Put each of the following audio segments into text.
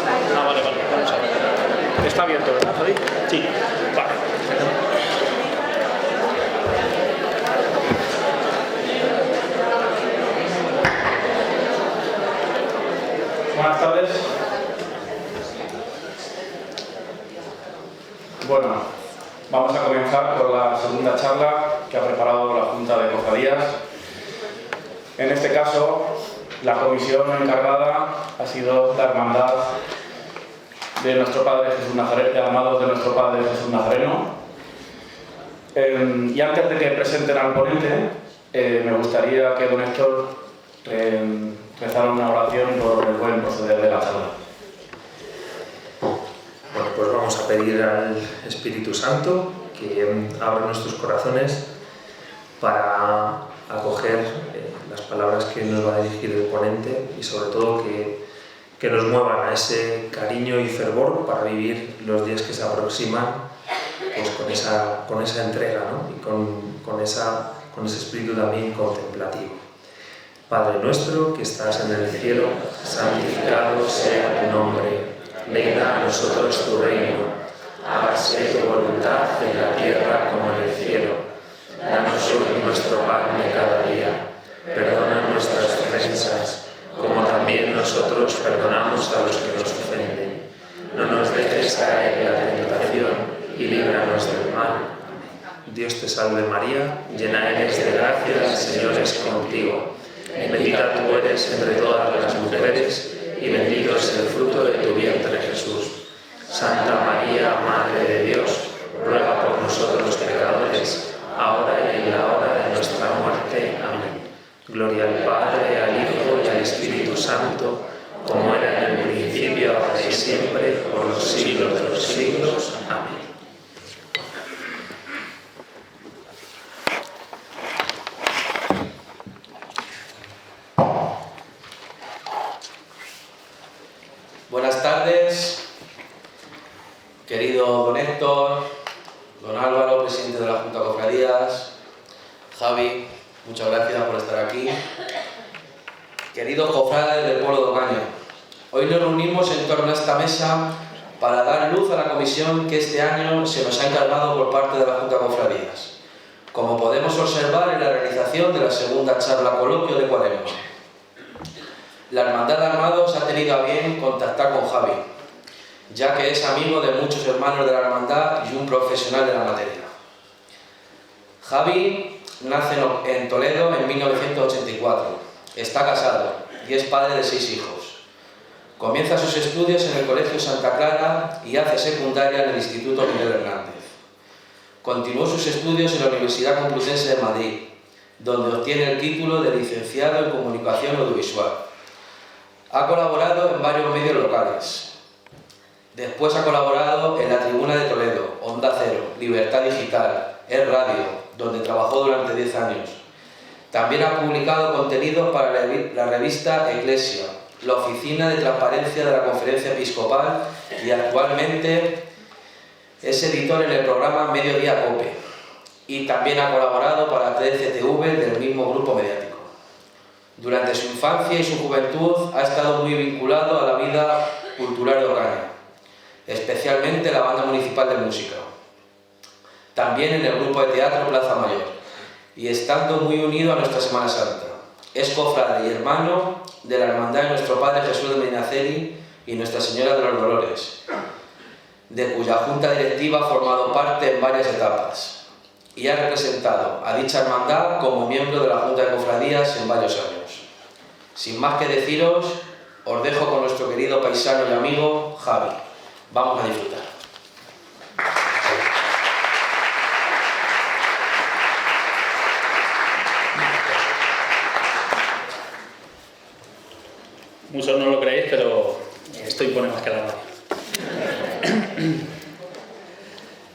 Ah, vale, vamos a ver. Está abierto, ¿verdad, Javi? Sí, vale. Buenas tardes. Bueno, vamos a comenzar con la segunda charla que ha preparado la Junta de Cofradías. En este caso, la comisión encargada ha sido la Hermandad de nuestro Padre Jesús Nazareno, amados de nuestro Padre Jesús Nazareno. Y antes de que presenten al ponente, me gustaría que don Héctor rezara una oración por el buen proceder de la charla. Bueno, pues vamos a pedir al Espíritu Santo que abra nuestros corazones para acoger las palabras que nos va a dirigir el ponente y sobre todo que nos muevan a ese cariño y fervor para vivir los días que se aproximan pues con esa entrega, ¿no? Y con ese espíritu también contemplativo. Padre nuestro que estás en el cielo, santificado sea tu nombre. Venga a nosotros tu reino, hágase tu voluntad en la tierra como en el cielo. Danos hoy nuestro pan de cada día, perdona nuestras ofensas, como también nosotros perdonamos a los que nos ofenden. No nos dejes caer en la tentación y líbranos del mal. Dios te salve María, llena eres de gracia, el Señor es contigo. Bendita tú eres entre todas las mujeres, y bendito es el fruto de tu vientre, Jesús. Santa María, Madre de Dios, ruega por nosotros los pecadores, ahora y en la hora de nuestra muerte. Amén. Gloria al Padre, al Hijo y al Espíritu Santo, como era en el principio, ahora y siempre, por los siglos de los siglos. Amén. Buenas tardes, querido don Héctor, don Álvaro, presidente de la Junta de Cofradías, Javi, muchas gracias por estar aquí. Queridos cofrades del pueblo de Ocaña, hoy nos reunimos en torno a esta mesa para dar luz a la comisión que este año se nos ha encargado por parte de la Junta de Cofradías, como podemos observar en la realización de la segunda charla coloquio de Cuaresma. La Hermandad de Armados ha tenido a bien contactar con Javi, ya que es amigo de muchos hermanos de la Hermandad y un profesional de la materia. Javi nace en Toledo en 1984, está casado y es padre de 6 hijos. Comienza sus estudios en el Colegio Santa Clara y hace secundaria en el Instituto Miguel Hernández. Continuó sus estudios en la Universidad Complutense de Madrid, donde obtiene el título de licenciado en Comunicación Audiovisual. Ha colaborado en varios medios locales. Después ha colaborado en La Tribuna de Toledo, Onda Cero, Libertad Digital, Es Radio, donde trabajó durante 10 años. También ha publicado contenidos para la revista Iglesia, la Oficina de Transparencia de la Conferencia Episcopal y actualmente es editor en el programa Mediodía Cope. Y también ha colaborado para 13TV del mismo grupo mediático. Durante su infancia y su juventud ha estado muy vinculado a la vida cultural de Ocaña, especialmente la Banda Municipal de Música. También en el grupo de teatro Plaza Mayor, y estando muy unido a nuestra Semana Santa. Es cofrade y hermano de la Hermandad de nuestro Padre Jesús de Medinaceli y Nuestra Señora de los Dolores, de cuya junta directiva ha formado parte en varias etapas y ha representado a dicha hermandad como miembro de la Junta de Cofradías en varios años. Sin más que deciros, os dejo con nuestro querido paisano y amigo Javi. Vamos a disfrutar. Muchos no lo creéis, pero esto impone más que la radio.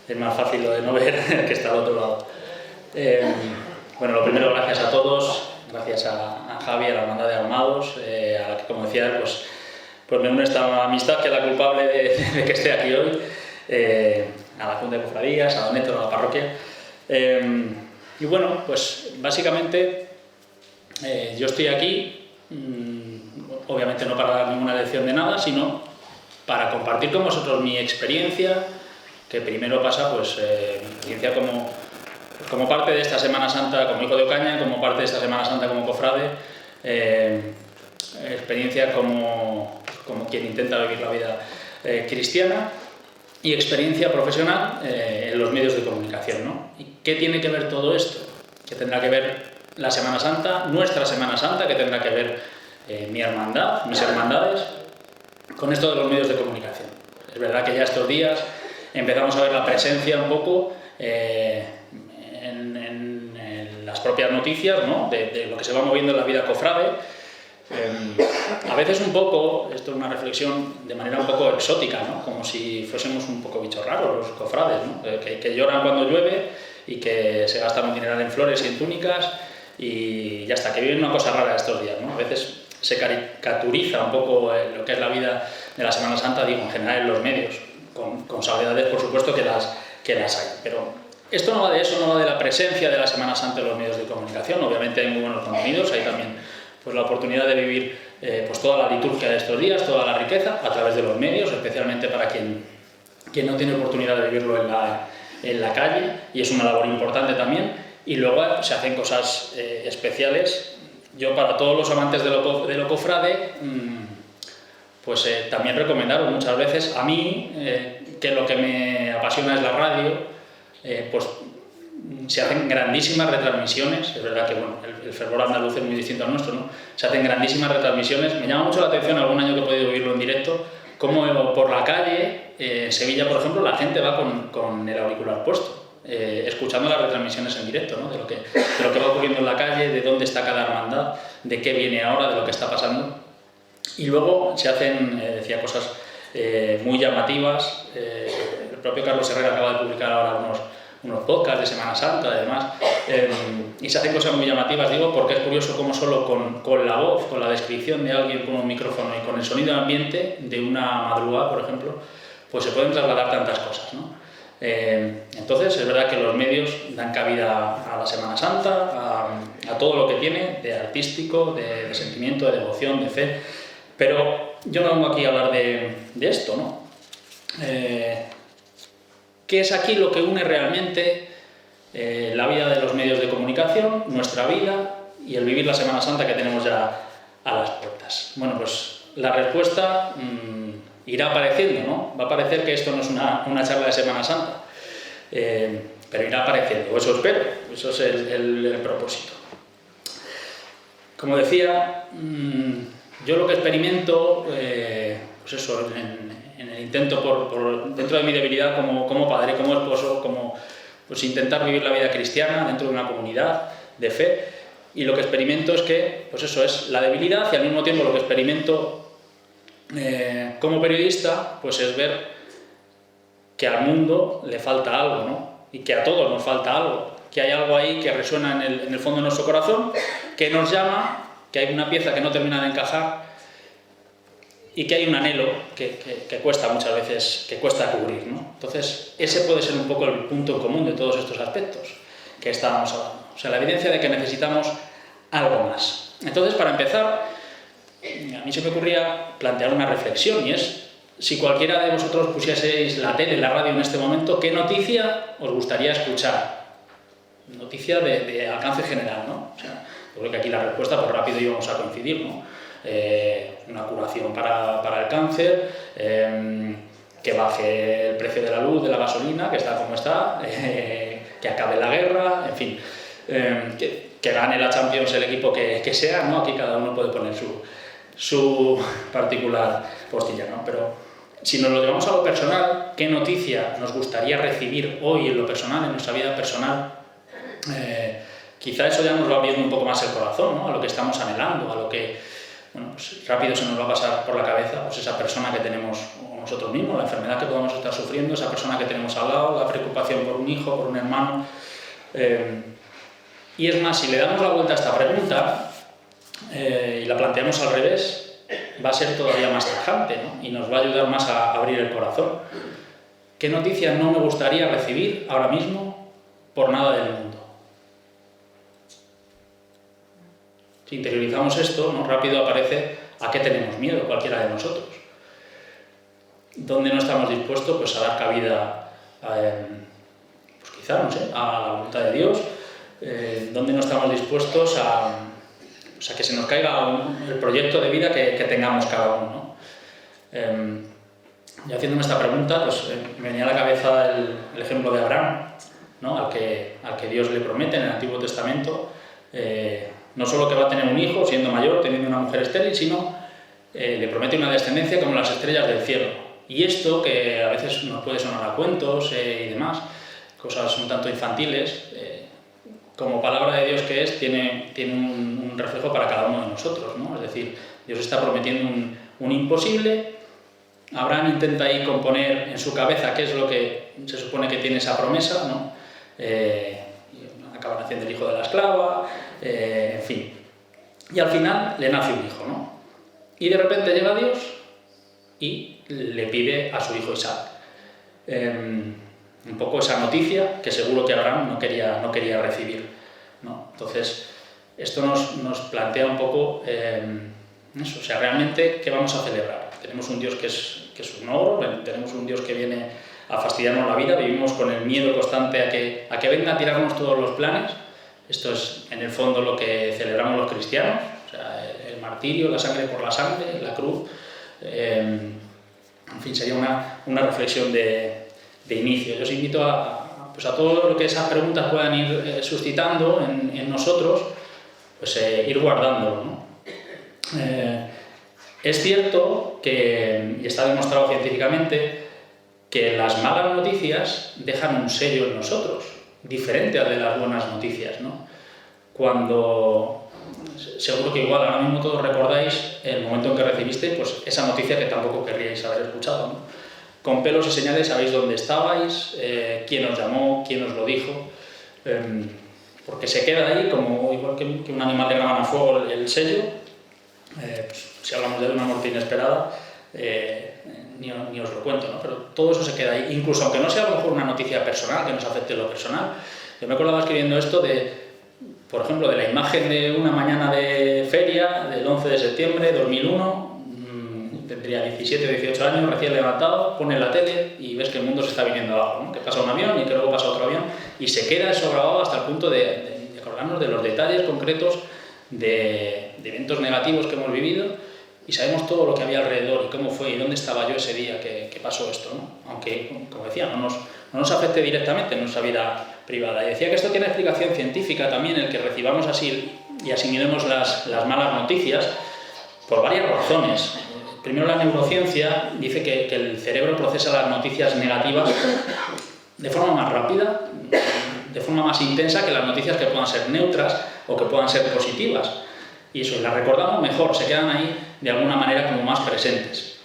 Es más fácil lo de no ver que está al otro lado. Bueno, lo primero, gracias a todos, gracias a Javi, a la Hermandad de Armados, a la que, como decía, pues me une esta amistad que es la culpable de que esté aquí hoy, a la Junta de Cofradías, a don Héctor, a la parroquia. Y bueno, pues básicamente yo estoy aquí, obviamente no para dar ninguna lección de nada, sino para compartir con vosotros mi experiencia, que primero pasa, pues, experiencia como parte de esta Semana Santa como hijo de Ocaña, como parte de esta Semana Santa como cofrade, experiencia como quien intenta vivir la vida cristiana, y experiencia profesional en los medios de comunicación, ¿no? ¿Y qué tiene que ver todo esto? ¿Qué tendrá que ver la Semana Santa, nuestra Semana Santa, que tendrá que ver mi hermandad, mis hermandades, con esto de los medios de comunicación? Es verdad que ya estos días empezamos a ver la presencia un poco en las propias noticias, ¿no? de lo que se va moviendo en la vida cofrade. A veces un poco, esto es una reflexión de manera un poco exótica, ¿no? Como si fuésemos un poco bichos raros los cofrades, ¿no? que lloran cuando llueve y que se gastan un dineral en flores y en túnicas y ya está, que viven una cosa rara estos días, ¿no? A veces se caricaturiza un poco lo que es la vida de la Semana Santa, digo, en general en los medios, con salvedades, por supuesto, que las hay, pero esto no va de eso, no va de la presencia de la Semana Santa en los medios de comunicación. Obviamente hay muy buenos contenidos, hay también pues la oportunidad de vivir pues toda la liturgia de estos días, toda la riqueza, a través de los medios, especialmente para quien no tiene oportunidad de vivirlo en la calle, y es una labor importante también. Y luego se hacen cosas especiales. Yo, para todos los amantes de lo cofrade, pues también recomendaros muchas veces, a mí, que lo que me apasiona es la radio, pues se hacen grandísimas retransmisiones. Es verdad que bueno, el fervor andaluz es muy distinto al nuestro, ¿no? Se hacen grandísimas retransmisiones. Me llama mucho la atención, algún año que he podido oírlo en directo, cómo por la calle, en Sevilla, por ejemplo, la gente va con el auricular puesto, escuchando las retransmisiones en directo, ¿no? de lo que va ocurriendo en la calle, de dónde está cada hermandad, de qué viene ahora, de lo que está pasando. Y luego se hacen, decía, cosas muy llamativas. El propio Carlos Herrera acaba de publicar ahora unos podcasts de Semana Santa, además, y se hacen cosas muy llamativas, digo, porque es curioso cómo solo con la voz, con la descripción de alguien con un micrófono y con el sonido ambiente de una madrugada, por ejemplo, pues se pueden trasladar tantas cosas, ¿no? Entonces, es verdad que los medios dan cabida a la Semana Santa, a todo lo que tiene de artístico, de sentimiento, de devoción, de fe, pero yo no vengo aquí a hablar de esto, ¿no? ¿Qué es aquí lo que une realmente la vida de los medios de comunicación, nuestra vida y el vivir la Semana Santa que tenemos ya a las puertas? Bueno, pues la respuesta irá apareciendo, ¿no? Va a parecer que esto no es una charla de Semana Santa, pero irá apareciendo, o eso espero, eso es el propósito. Como decía, yo lo que experimento, pues eso, en el intento dentro de mi debilidad como padre, como esposo, como pues intentar vivir la vida cristiana dentro de una comunidad de fe, y lo que experimento es que, pues eso es la debilidad, y al mismo tiempo lo que experimento como periodista, pues es ver que al mundo le falta algo, ¿no? Y que a todos nos falta algo, que hay algo ahí que resuena en el fondo de nuestro corazón, que nos llama, que hay una pieza que no termina de encajar y que hay un anhelo que cuesta muchas veces, que cuesta cubrir, ¿no? Entonces, ese puede ser un poco el punto en común de todos estos aspectos que estábamos hablando. O sea, la evidencia de que necesitamos algo más. Entonces, para empezar, a mí se me ocurría plantear una reflexión, y es, si cualquiera de vosotros pusieseis la tele, la radio en este momento, ¿qué noticia os gustaría escuchar? Noticia de alcance general, ¿no? O sea, yo creo que aquí la respuesta, pues rápido íbamos a coincidir, ¿no? Una curación para el cáncer, que baje el precio de la luz, de la gasolina, que está como está, que acabe la guerra, en fin, que gane la Champions el equipo que sea, ¿no? Aquí cada uno puede poner su particular postilla, ¿no? Pero si nos lo llevamos a lo personal, ¿qué noticia nos gustaría recibir hoy en lo personal, en nuestra vida personal? Quizá eso ya nos va abriendo un poco más el corazón, ¿no? A lo que estamos anhelando, a lo que, bueno, pues rápido se nos va a pasar por la cabeza, pues esa persona que tenemos, o nosotros mismos, la enfermedad que podamos estar sufriendo, esa persona que tenemos al lado, la preocupación por un hijo, por un hermano. Y es más, si le damos la vuelta a esta pregunta y la planteamos al revés, va a ser todavía más tajante, ¿no? Y nos va a ayudar más a abrir el corazón. ¿Qué noticias no me gustaría recibir ahora mismo por nada del mundo? Si interiorizamos esto, ¿no? Rápido aparece a qué tenemos miedo cualquiera de nosotros. ¿Dónde no estamos dispuestos pues, a dar cabida pues quizá, no sé, a la voluntad de Dios? ¿Dónde no estamos dispuestos a que se nos caiga el proyecto de vida que tengamos cada uno, ¿no? Y haciéndome esta pregunta, pues me venía a la cabeza el ejemplo de Abraham, ¿no? al que Dios le promete en el Antiguo Testamento, no solo que va a tener un hijo siendo mayor, teniendo una mujer estéril, sino le promete una descendencia como las estrellas del cielo. Y esto, que a veces nos puede sonar a cuentos y demás, cosas un tanto infantiles, como palabra de Dios que es, tiene un reflejo para cada uno de nosotros, ¿no? Es decir, Dios está prometiendo un imposible. Abraham intenta ahí componer en su cabeza qué es lo que se supone que tiene esa promesa, ¿no? Acaba naciendo el hijo de la esclava, en fin. Y al final le nace un hijo, ¿no? Y de repente llega Dios y le pide a su hijo Isaac. Un poco esa noticia que seguro que Abraham no quería recibir, ¿no? Entonces, esto nos plantea un poco eso, o sea, realmente, ¿qué vamos a celebrar? Tenemos un Dios que es un ogro, tenemos un Dios que viene a fastidiarnos la vida, vivimos con el miedo constante a que venga a tirarnos todos los planes. Esto es, en el fondo, lo que celebramos los cristianos, o sea, el martirio, la sangre por la sangre, la cruz. En fin, sería una reflexión de inicio. Yo os invito a todo lo que esas preguntas puedan ir suscitando en nosotros, pues ir guardándolo, ¿no? Es cierto que, y está demostrado científicamente, que las malas noticias dejan un sello en nosotros, diferente al de las buenas noticias, ¿no? Cuando, seguro que igual ahora mismo todos recordáis el momento en que recibisteis pues, esa noticia que tampoco querríais haber escuchado, ¿no? Con pelos y señales sabéis dónde estabais, quién os llamó, quién os lo dijo, porque se queda ahí, como igual que un animal le graban a fuego el sello. Pues, si hablamos de una muerte inesperada, ni os lo cuento, ¿no? Pero todo eso se queda ahí, incluso aunque no sea a lo mejor una noticia personal, que nos afecte en lo personal. Yo me acordaba escribiendo esto por ejemplo, de la imagen de una mañana de feria del 11 de septiembre de 2001, tendría 17 o 18 años, recién levantado, pones la tele y ves que el mundo se está viniendo abajo, ¿no? Que pasa un avión y que luego pasa otro avión, y se queda eso grabado hasta el punto de acordarnos de los detalles concretos de eventos negativos que hemos vivido, y sabemos todo lo que había alrededor y cómo fue y dónde estaba yo ese día que pasó esto, ¿no? Aunque, como decía, no nos afecte directamente en nuestra vida privada. Y decía que esto tiene explicación científica también, el que recibamos así y asimilemos las malas noticias, por varias razones. Primero, la neurociencia dice que el cerebro procesa las noticias negativas de forma más rápida, de forma más intensa que las noticias que puedan ser neutras o que puedan ser positivas. Y eso, las recordamos mejor, se quedan ahí de alguna manera como más presentes.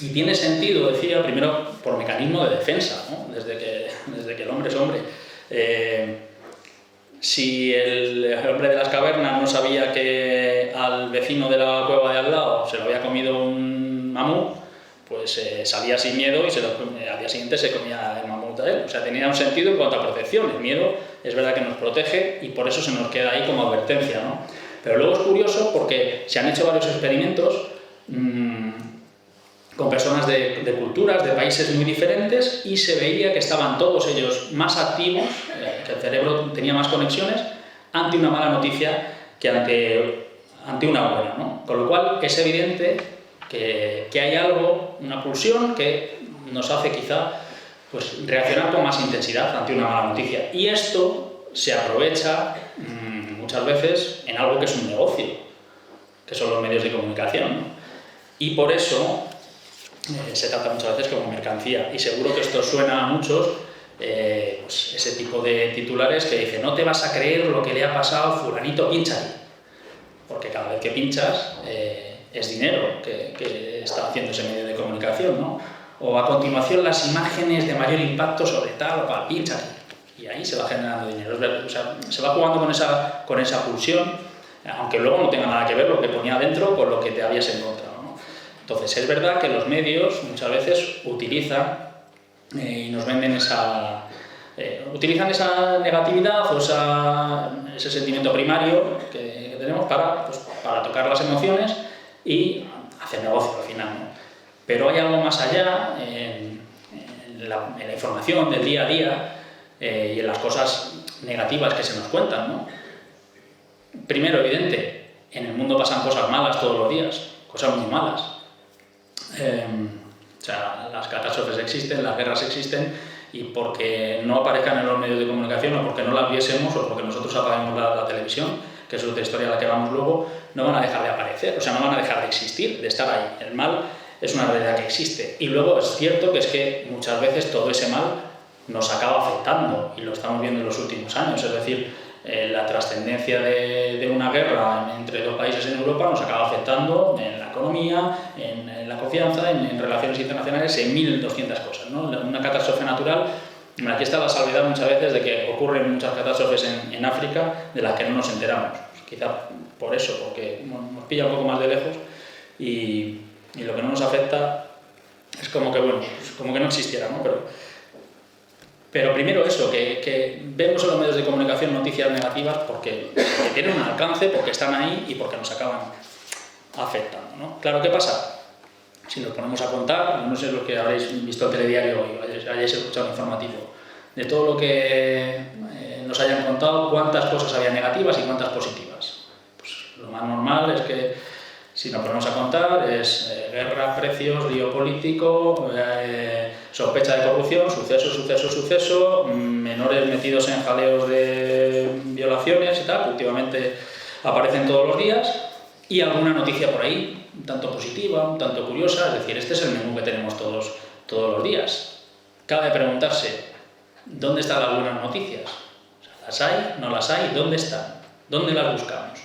Y tiene sentido, decía, primero por mecanismo de defensa, ¿no? Desde que el hombre es hombre. Si el hombre de las cavernas no sabía que al vecino de la cueva de al lado se lo había comido un mamut, pues salía sin miedo y al día siguiente se comía el mamut a él. O sea, tenía un sentido en cuanto a protección. El miedo es verdad que nos protege y por eso se nos queda ahí como advertencia, ¿no? Pero luego es curioso porque se han hecho varios experimentos con personas de culturas, de países muy diferentes, y se veía que estaban todos ellos más activos, que el cerebro tenía más conexiones ante una mala noticia que ante una buena, ¿no? Con lo cual es evidente que hay algo, una pulsión que nos hace quizá pues, reaccionar con más intensidad ante una mala noticia. Y esto se aprovecha muchas veces en algo que es un negocio, que son los medios de comunicación, ¿no? Y por eso se trata muchas veces como mercancía. Y seguro que esto suena a muchos, pues ese tipo de titulares que dicen: no te vas a creer lo que le ha pasado a fulanito, pincha aquí. Porque cada vez que pinchas es dinero que está haciendo ese medio de comunicación, ¿no? O a continuación las imágenes de mayor impacto sobre tal o cual, pincha aquí. Y ahí se va generando dinero. O sea, se va jugando con esa pulsión, aunque luego no tenga nada que ver lo que ponía dentro con lo que te habías encontrado, ¿no? Entonces, es verdad que los medios muchas veces utilizan y nos venden utilizan esa negatividad o ese sentimiento primario que tenemos para tocar las emociones y hacer negocio al final, ¿no? Pero hay algo más allá en la información del día a día y en las cosas negativas que se nos cuentan, ¿no? Primero, evidente, en el mundo pasan cosas malas todos los días, cosas muy malas. O sea, las catástrofes existen, las guerras existen, y porque no aparezcan en los medios de comunicación o porque no las viésemos o porque nosotros apaguemos la televisión, que es otra historia a la que vamos luego, no van a dejar de aparecer, o sea, no van a dejar de existir, de estar ahí. El mal es una realidad que existe. Y luego es cierto que es que muchas veces todo ese mal nos acaba afectando, y lo estamos viendo en los últimos años, es decir, la trascendencia de una guerra entre dos países en Europa nos acaba afectando en la economía, en la confianza, en relaciones internacionales, en 1200 cosas, ¿no? Una catástrofe natural, aquí está la salvedad muchas veces de que ocurren muchas catástrofes en África de las que no nos enteramos, pues quizá por eso, porque nos pilla un poco más de lejos y lo que no nos afecta es como que, bueno, pues como que no existiera, ¿no? Pero primero eso, que vemos en los medios de comunicación noticias negativas porque tienen un alcance, porque están ahí y porque nos acaban afectando, ¿no? Claro, ¿qué pasa? Si nos ponemos a contar, no sé lo que habréis visto el telediario hoy, hayáis escuchado el informativo, de todo lo que nos hayan contado, cuántas cosas había negativas y cuántas positivas. Pues lo más normal es que si nos ponemos a contar es guerra, precios, lío político, sospecha de corrupción, suceso, menores metidos en jaleos de violaciones y tal, que últimamente aparecen todos los días, y alguna noticia por ahí, un tanto positiva, un tanto curiosa, es decir, este es el menú que tenemos todos los días. Cabe preguntarse, ¿dónde están las buenas noticias? O sea, ¿las hay? ¿No las hay? ¿Dónde están? ¿Dónde las buscamos?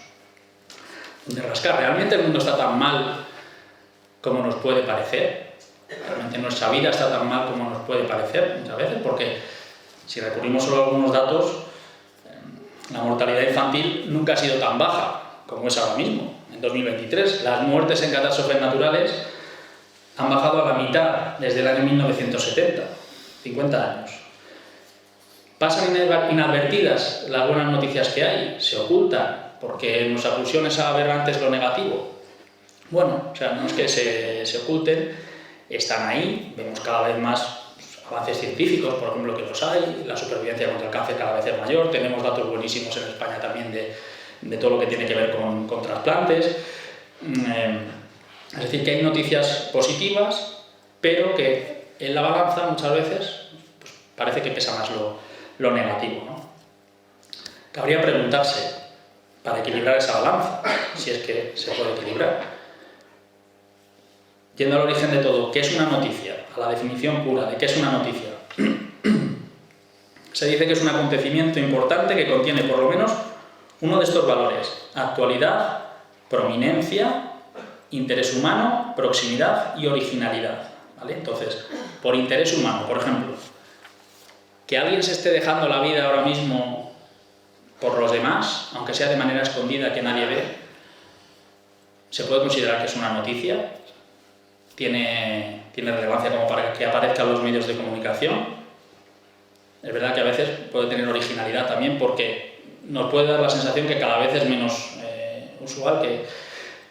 ¿Dónde rascar? ¿Realmente el mundo está tan mal como nos puede parecer? ¿Realmente nuestra vida está tan mal como nos puede parecer muchas veces? Porque si recurrimos solo a algunos datos, la mortalidad infantil nunca ha sido tan baja como es ahora mismo. En 2023, las muertes en catástrofes naturales han bajado a la mitad desde el año 1970, 50 años. ¿Pasan inadvertidas las buenas noticias que hay? ¿Se ocultan porque nuestra pulsión es a ver antes lo negativo? Bueno, o sea, no es que se oculten, están ahí, vemos cada vez más avances científicos, por ejemplo, que los hay, la supervivencia contra el cáncer cada vez es mayor, tenemos datos buenísimos en España también de todo lo que tiene que ver con trasplantes. Es decir, que hay noticias positivas, pero que en la balanza muchas veces pues, parece que pesa más lo negativo, ¿no? Cabría preguntarse, para equilibrar esa balanza, si es que se puede equilibrar, yendo al origen de todo, ¿qué es una noticia? A la definición pura de qué es una noticia. Se dice que es un acontecimiento importante que contiene por lo menos uno de estos valores: actualidad, prominencia, interés humano, proximidad y originalidad, ¿vale? Entonces, por interés humano, por ejemplo, que alguien se esté dejando la vida ahora mismo por los demás, aunque sea de manera escondida que nadie ve, se puede considerar que es una noticia. Tiene relevancia como para que aparezca en los medios de comunicación. Es verdad que a veces puede tener originalidad también, porque nos puede dar la sensación que cada vez es menos usual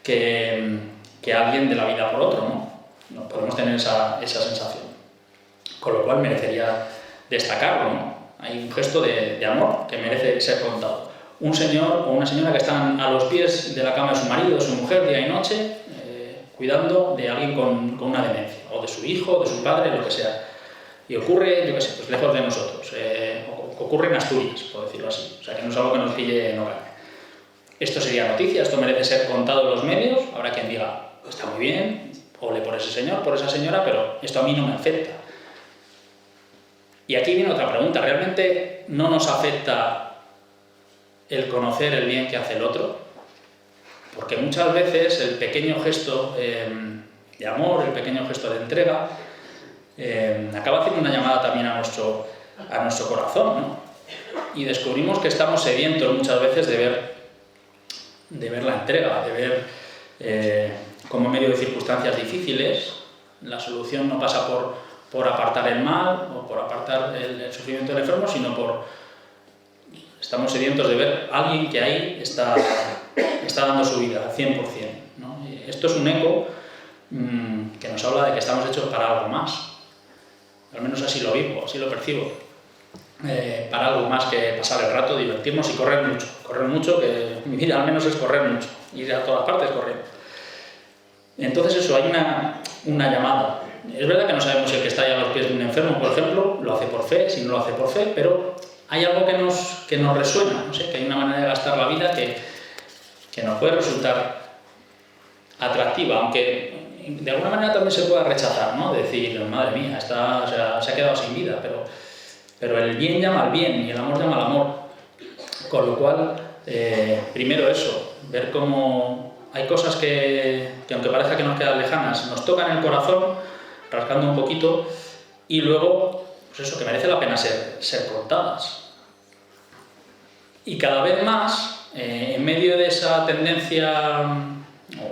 que alguien dé la vida por otro, ¿no? Podemos tener esa sensación, con lo cual merecería destacarlo, ¿no? Hay un gesto de amor que merece ser contado. Un señor o una señora que están a los pies de la cama de su marido, de su mujer, día y noche, cuidando de alguien con una demencia, o de su hijo, o de su padre, lo que sea. Y ocurre, yo qué sé, pues lejos de nosotros, ocurre en Asturias, por decirlo así, o sea que no es algo que nos pille en hogar. Esto sería noticia, esto merece ser contado en los medios. Habrá quien diga, está muy bien, ole por ese señor, por esa señora, pero esto a mí no me afecta. Y aquí viene otra pregunta, ¿realmente no nos afecta el conocer el bien que hace el otro? Porque muchas veces el pequeño gesto de amor, el pequeño gesto de entrega, acaba haciendo una llamada también a nuestro corazón, ¿no? Y descubrimos que estamos sedientos muchas veces de ver la entrega, de ver cómo en medio de circunstancias difíciles la solución no pasa por apartar el mal o por apartar el sufrimiento del enfermo, sino estamos sedientos de ver a alguien que ahí está dando su vida al 100%, ¿no? Y esto es un eco que nos habla de que estamos hechos para algo más. Al menos así lo vivo, así lo percibo. Para algo más que pasar el rato, divertirnos y correr mucho. Correr mucho, que mi vida al menos es correr mucho, ir a todas partes corriendo. Entonces eso, hay una llamada. Es verdad que no sabemos si el que está ahí a los pies de un enfermo, por ejemplo, lo hace por fe, si no lo hace por fe, pero hay algo que nos resuena, no sé, que hay una manera de gastar la vida que nos puede resultar atractiva, aunque de alguna manera también se pueda rechazar, ¿no? Decir, madre mía, se ha quedado sin vida, pero el bien llama al bien y el amor llama al amor. Con lo cual, primero eso, ver cómo hay cosas que aunque parezca que nos quedan lejanas, nos tocan el corazón, rascando un poquito, y luego, pues eso, que merece la pena ser contadas. Y cada vez más, en medio de esa tendencia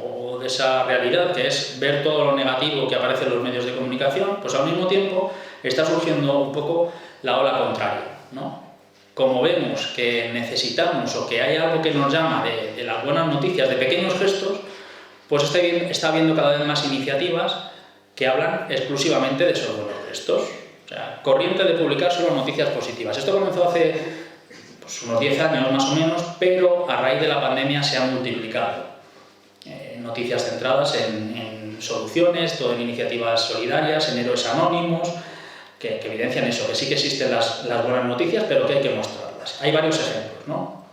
o de esa realidad que es ver todo lo negativo que aparece en los medios de comunicación, pues al mismo tiempo está surgiendo un poco la ola contraria, ¿no? Como vemos que necesitamos o que hay algo que nos llama de las buenas noticias, de pequeños gestos, pues está habiendo cada vez más iniciativas que hablan exclusivamente de esos buenos gestos. O sea, corriente de publicar solo noticias positivas. Esto comenzó hace pues, unos 10 años más o menos, pero a raíz de la pandemia se han multiplicado. Noticias centradas en soluciones, todo en iniciativas solidarias, en héroes anónimos, que evidencian eso, que sí que existen las buenas noticias, pero que hay que mostrarlas. Hay varios ejemplos, ¿no?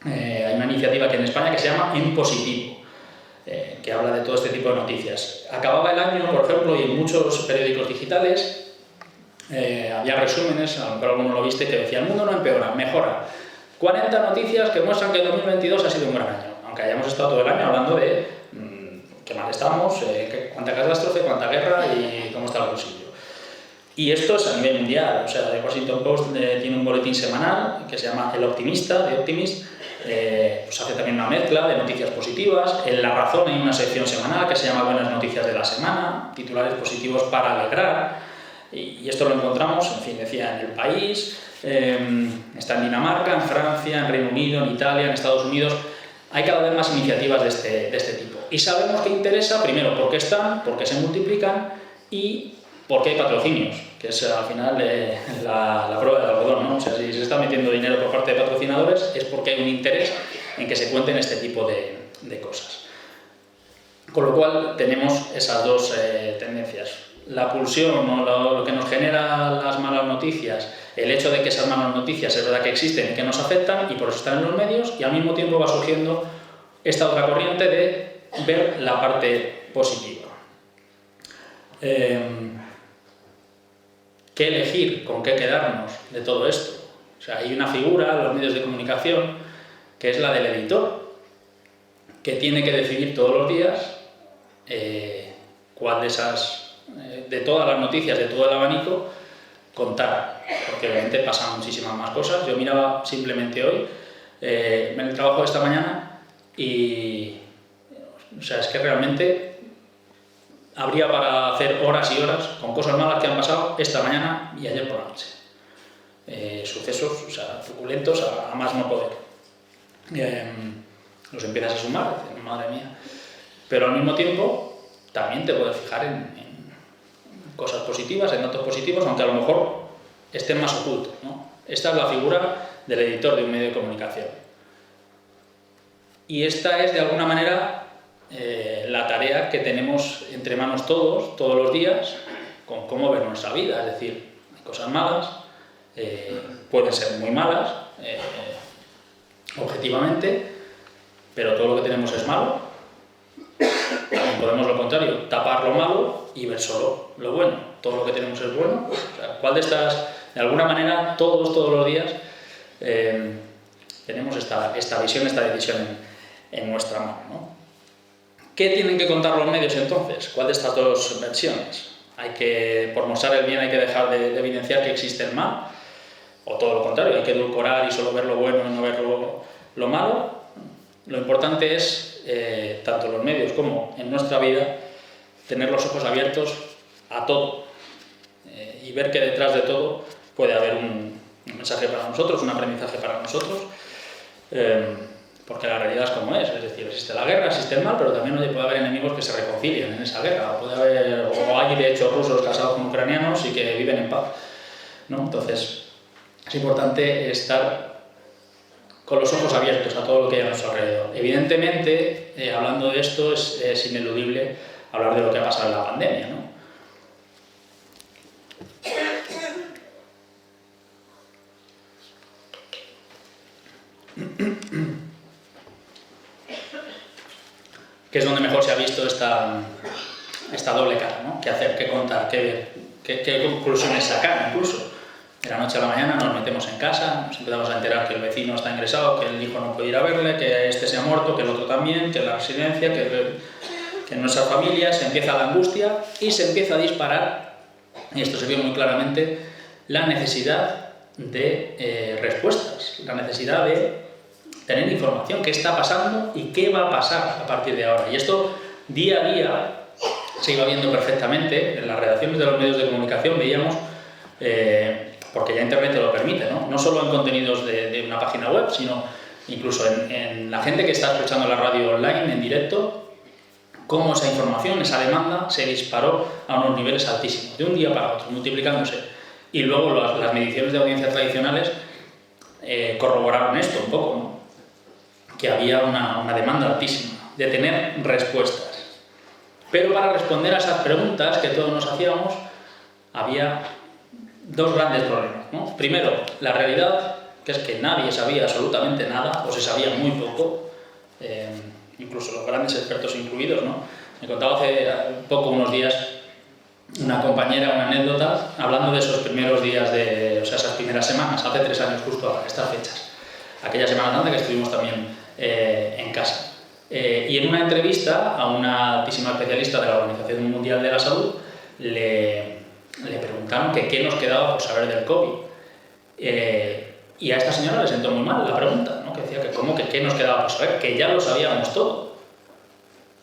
Hay una iniciativa aquí en España que se llama En Positivo, que habla de todo este tipo de noticias. Acababa el año, por ejemplo, y en muchos periódicos digitales había resúmenes, a lo mejor alguno lo viste, que decía: el mundo no empeora, mejora. 40 noticias que muestran que el 2022 ha sido un gran año, aunque hayamos estado todo el año hablando de qué mal estamos, cuánta catástrofe, cuánta guerra y cómo está el bolsillo. Y esto es a nivel mundial. O sea, The Washington Post tiene un boletín semanal que se llama El Optimista, The Optimist, pues hace también una mezcla de noticias positivas. En La Razón hay una sección semanal que se llama Buenas Noticias de la Semana, titulares positivos para alegrar, y esto lo encontramos, en fin, decía, en El País, está en Dinamarca, en Francia, en Reino Unido, en Italia, en Estados Unidos. Hay cada vez más iniciativas de este tipo. Y sabemos que interesa, primero, porque están, porque se multiplican y porque hay patrocinios, que es al final la prueba del algodón, ¿no? O sea, si se está metiendo dinero por parte de patrocinadores es porque hay un interés en que se cuenten este tipo de cosas. Con lo cual tenemos esas dos tendencias. La pulsión o lo que nos genera las malas noticias, el hecho de que esas malas noticias es verdad que existen y que nos afectan y por eso están en los medios, y al mismo tiempo va surgiendo esta otra corriente de ver la parte positiva. ¿Qué elegir? ¿Con qué quedarnos de todo esto? O sea, hay una figura en los medios de comunicación que es la del editor, que tiene que decidir todos los días cuál de todas las noticias, de todo el abanico, contar, porque obviamente pasan muchísimas más cosas. Yo miraba simplemente hoy en el trabajo de esta mañana y, o sea, es que realmente habría para hacer horas y horas con cosas malas que han pasado esta mañana y ayer por la noche. Sucesos, o sea, truculentos a más no poder. Los empiezas a sumar, madre mía. Pero al mismo tiempo también te puedes fijar en cosas positivas, en datos positivos, aunque a lo mejor estén más ocultos, ¿no? Esta es la figura del editor de un medio de comunicación. Y esta es, de alguna manera, la tarea que tenemos entre manos todos los días, con cómo ver nuestra vida. Es decir, hay cosas malas, pueden ser muy malas, objetivamente, pero todo lo que tenemos es malo. También podemos, lo contrario, tapar lo malo y ver solo lo bueno. Todo lo que tenemos es bueno. O sea, ¿cuál de estas, de alguna manera, todos los días, tenemos esta visión, esta decisión en nuestra mano, ¿no? ¿Qué tienen que contar los medios entonces? ¿Cuál de estas dos versiones? Por mostrar el bien hay que dejar de evidenciar que existe el mal, o todo lo contrario, hay que edulcorar y solo ver lo bueno y no ver lo malo. Lo importante es, tanto en los medios como en nuestra vida, tener los ojos abiertos a todo y ver que detrás de todo puede haber un mensaje para nosotros, un aprendizaje para nosotros. porque la realidad es como es decir, existe la guerra, existe el mal, pero también puede haber enemigos que se reconcilien en esa guerra, o hay de hecho rusos casados con ucranianos y que viven en paz, ¿no? Entonces es importante estar con los ojos abiertos a todo lo que hay a nuestro alrededor. Evidentemente, hablando de esto, es ineludible hablar de lo que ha pasado en la pandemia, ¿no? Que es donde mejor se ha visto esta doble cara, ¿no? ¿Qué hacer, qué contar, qué ver, qué conclusiones sacar incluso? De la noche a la mañana nos metemos en casa, nos empezamos a enterar que el vecino está ingresado, que el hijo no puede ir a verle, que este se ha muerto, que el otro también, que la residencia, que en nuestra familia se empieza la angustia y se empieza a disparar, y esto se vio muy claramente, la necesidad de respuestas, la necesidad de tener información, qué está pasando y qué va a pasar a partir de ahora. Y esto día a día se iba viendo perfectamente en las redacciones de los medios de comunicación, veíamos, porque ya Internet te lo permite, no solo en contenidos de una página web, sino incluso en la gente que está escuchando la radio online en directo, cómo esa información, esa demanda se disparó a unos niveles altísimos, de un día para otro, multiplicándose. Y luego las mediciones de audiencia tradicionales corroboraron esto un poco, ¿no? Que había una demanda altísima de tener respuestas. Pero para responder a esas preguntas que todos nos hacíamos, había dos grandes problemas, ¿no? Primero, la realidad, que es que nadie sabía absolutamente nada, o se sabía muy poco, incluso los grandes expertos incluidos, ¿no? Me contaba hace poco, unos días, una compañera, una anécdota, hablando de esos primeros días, esas primeras semanas, hace 3 años justo a estas fechas, aquella Semana Santa que estuvimos también en casa. Y en una entrevista a una altísima especialista de la Organización Mundial de la Salud, le preguntaron que qué nos quedaba por saber del COVID. Y a esta señora le sentó muy mal la pregunta, ¿no? Que decía que cómo que qué nos quedaba por saber, que ya lo sabíamos todo.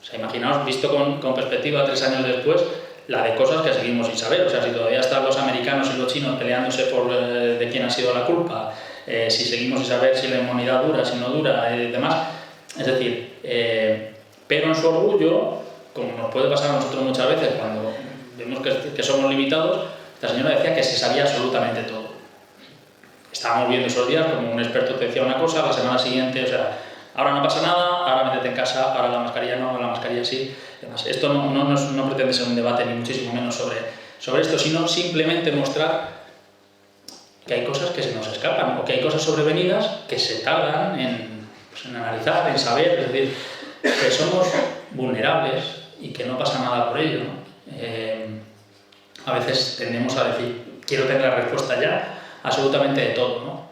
O sea, imaginaos, visto con perspectiva 3 años después, la de cosas que seguimos sin saber. O sea, si todavía están los americanos y los chinos peleándose por de quién ha sido la culpa, si seguimos sin saber si la inmunidad dura, si no dura, y demás. Es decir, pero en su orgullo, como nos puede pasar a nosotros muchas veces cuando vemos que somos limitados, esta señora decía que se sabía absolutamente todo. Estábamos viendo esos días como un experto te decía una cosa, la semana siguiente, o sea, ahora no pasa nada, ahora métete en casa, ahora la mascarilla no, la mascarilla sí. Además, esto no pretende ser un debate ni muchísimo menos sobre esto, sino simplemente mostrar que hay cosas que se nos escapan o que hay cosas sobrevenidas que se tardan en analizar, en saber, es decir, que somos vulnerables y que no pasa nada por ello, ¿no? A veces tendemos a decir, quiero tener la respuesta ya, absolutamente de todo, ¿no?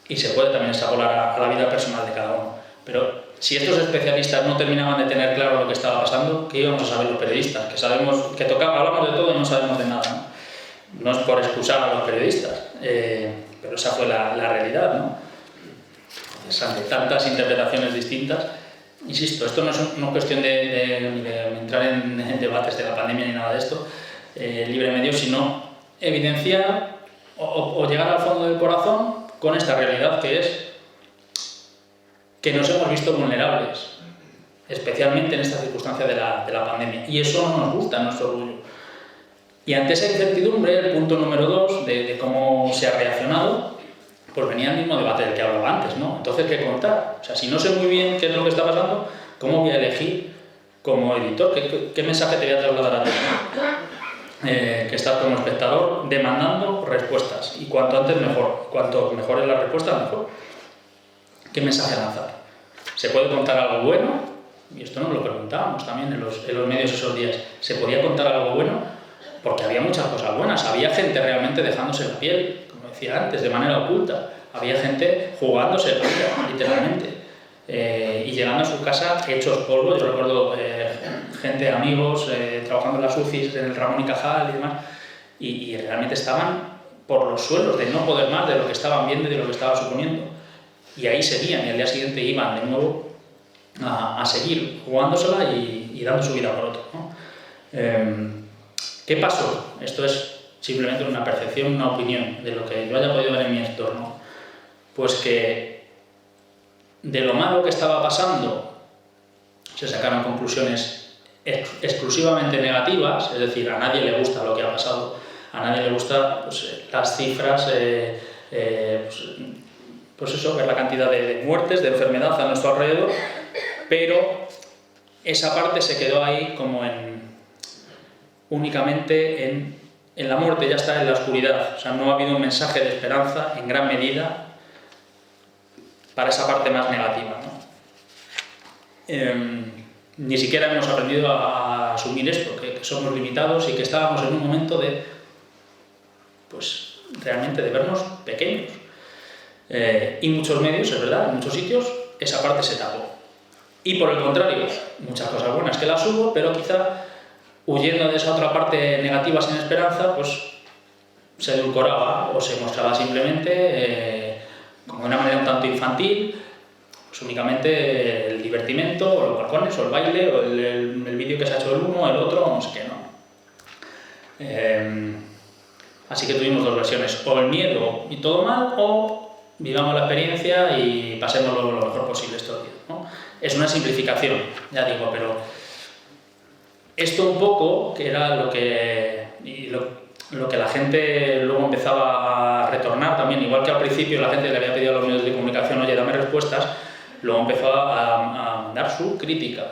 Y se puede también extrapolar a la vida personal de cada uno. Pero si estos especialistas no terminaban de tener claro lo que estaba pasando, ¿qué íbamos a saber los periodistas? Que sabemos que hablamos de todo y no sabemos de nada, ¿no? No es por excusar a los periodistas, pero esa fue la realidad, ¿no? Entonces, ante tantas interpretaciones distintas, insisto, esto no es una cuestión de entrar en debates de la pandemia ni nada de esto, libre medio, sino evidenciar o llegar al fondo del corazón con esta realidad que es que nos hemos visto vulnerables, especialmente en esta circunstancia de la pandemia, y eso no nos gusta, nuestro orgullo. Y ante esa incertidumbre, el punto número 2 de cómo se ha reaccionado, pues venía el mismo debate del que hablaba antes, ¿no? Entonces, ¿qué contar? O sea, si no sé muy bien qué es lo que está pasando, ¿cómo voy a elegir como editor? ¿Qué mensaje te voy a trasladar a ti? Que estás como espectador demandando respuestas, y cuanto antes mejor, cuanto mejor es la respuesta, mejor. ¿Qué mensaje lanzar? ¿Se puede contar algo bueno? Y esto nos lo preguntábamos también en los medios esos días. ¿Se podía contar algo bueno? Porque había muchas cosas buenas, había gente realmente dejándose la piel, como decía antes, de manera oculta, había gente jugándose la vida, literalmente, y llegando a su casa hechos polvo. Yo recuerdo gente, amigos, trabajando en las UCIs, en el Ramón y Cajal y demás, y realmente estaban por los suelos de no poder más de lo que estaban viendo y de lo que estaba suponiendo. Y ahí seguían, y al día siguiente iban de nuevo a seguir jugándosela y dando su vida por otro, ¿no? ¿Qué pasó? Esto es simplemente una percepción, una opinión de lo que yo haya podido ver en mi entorno. Pues que de lo malo que estaba pasando se sacaron conclusiones exclusivamente negativas, es decir, a nadie le gusta lo que ha pasado, a nadie le gusta pues, las cifras, pues eso, ver la cantidad de muertes, de enfermedad a nuestro alrededor, pero esa parte se quedó ahí como únicamente en la muerte, ya está en la oscuridad, o sea, no ha habido un mensaje de esperanza en gran medida para esa parte más negativa, ¿no? Ni siquiera hemos aprendido a asumir esto, que somos limitados y que estábamos en un momento de, pues, realmente de vernos pequeños. Y muchos medios, es verdad, en muchos sitios, esa parte se tapó. Y por el contrario, muchas cosas buenas que las hubo, pero quizá huyendo de esa otra parte negativa sin esperanza, pues se edulcoraba o se mostraba simplemente como de una manera un tanto infantil, pues únicamente el divertimento, o los balcones, o el baile, o el vídeo que se ha hecho el uno, el otro, no sé qué, ¿no? Así que tuvimos dos versiones, o el miedo y todo mal, o vivamos la experiencia y pasemos lo mejor posible estos días, ¿no? Es una simplificación, ya digo, pero esto un poco, que era lo que la gente luego empezaba a retornar también, igual que al principio la gente le había pedido a los medios de comunicación, oye, dame respuestas, luego empezó a dar su crítica.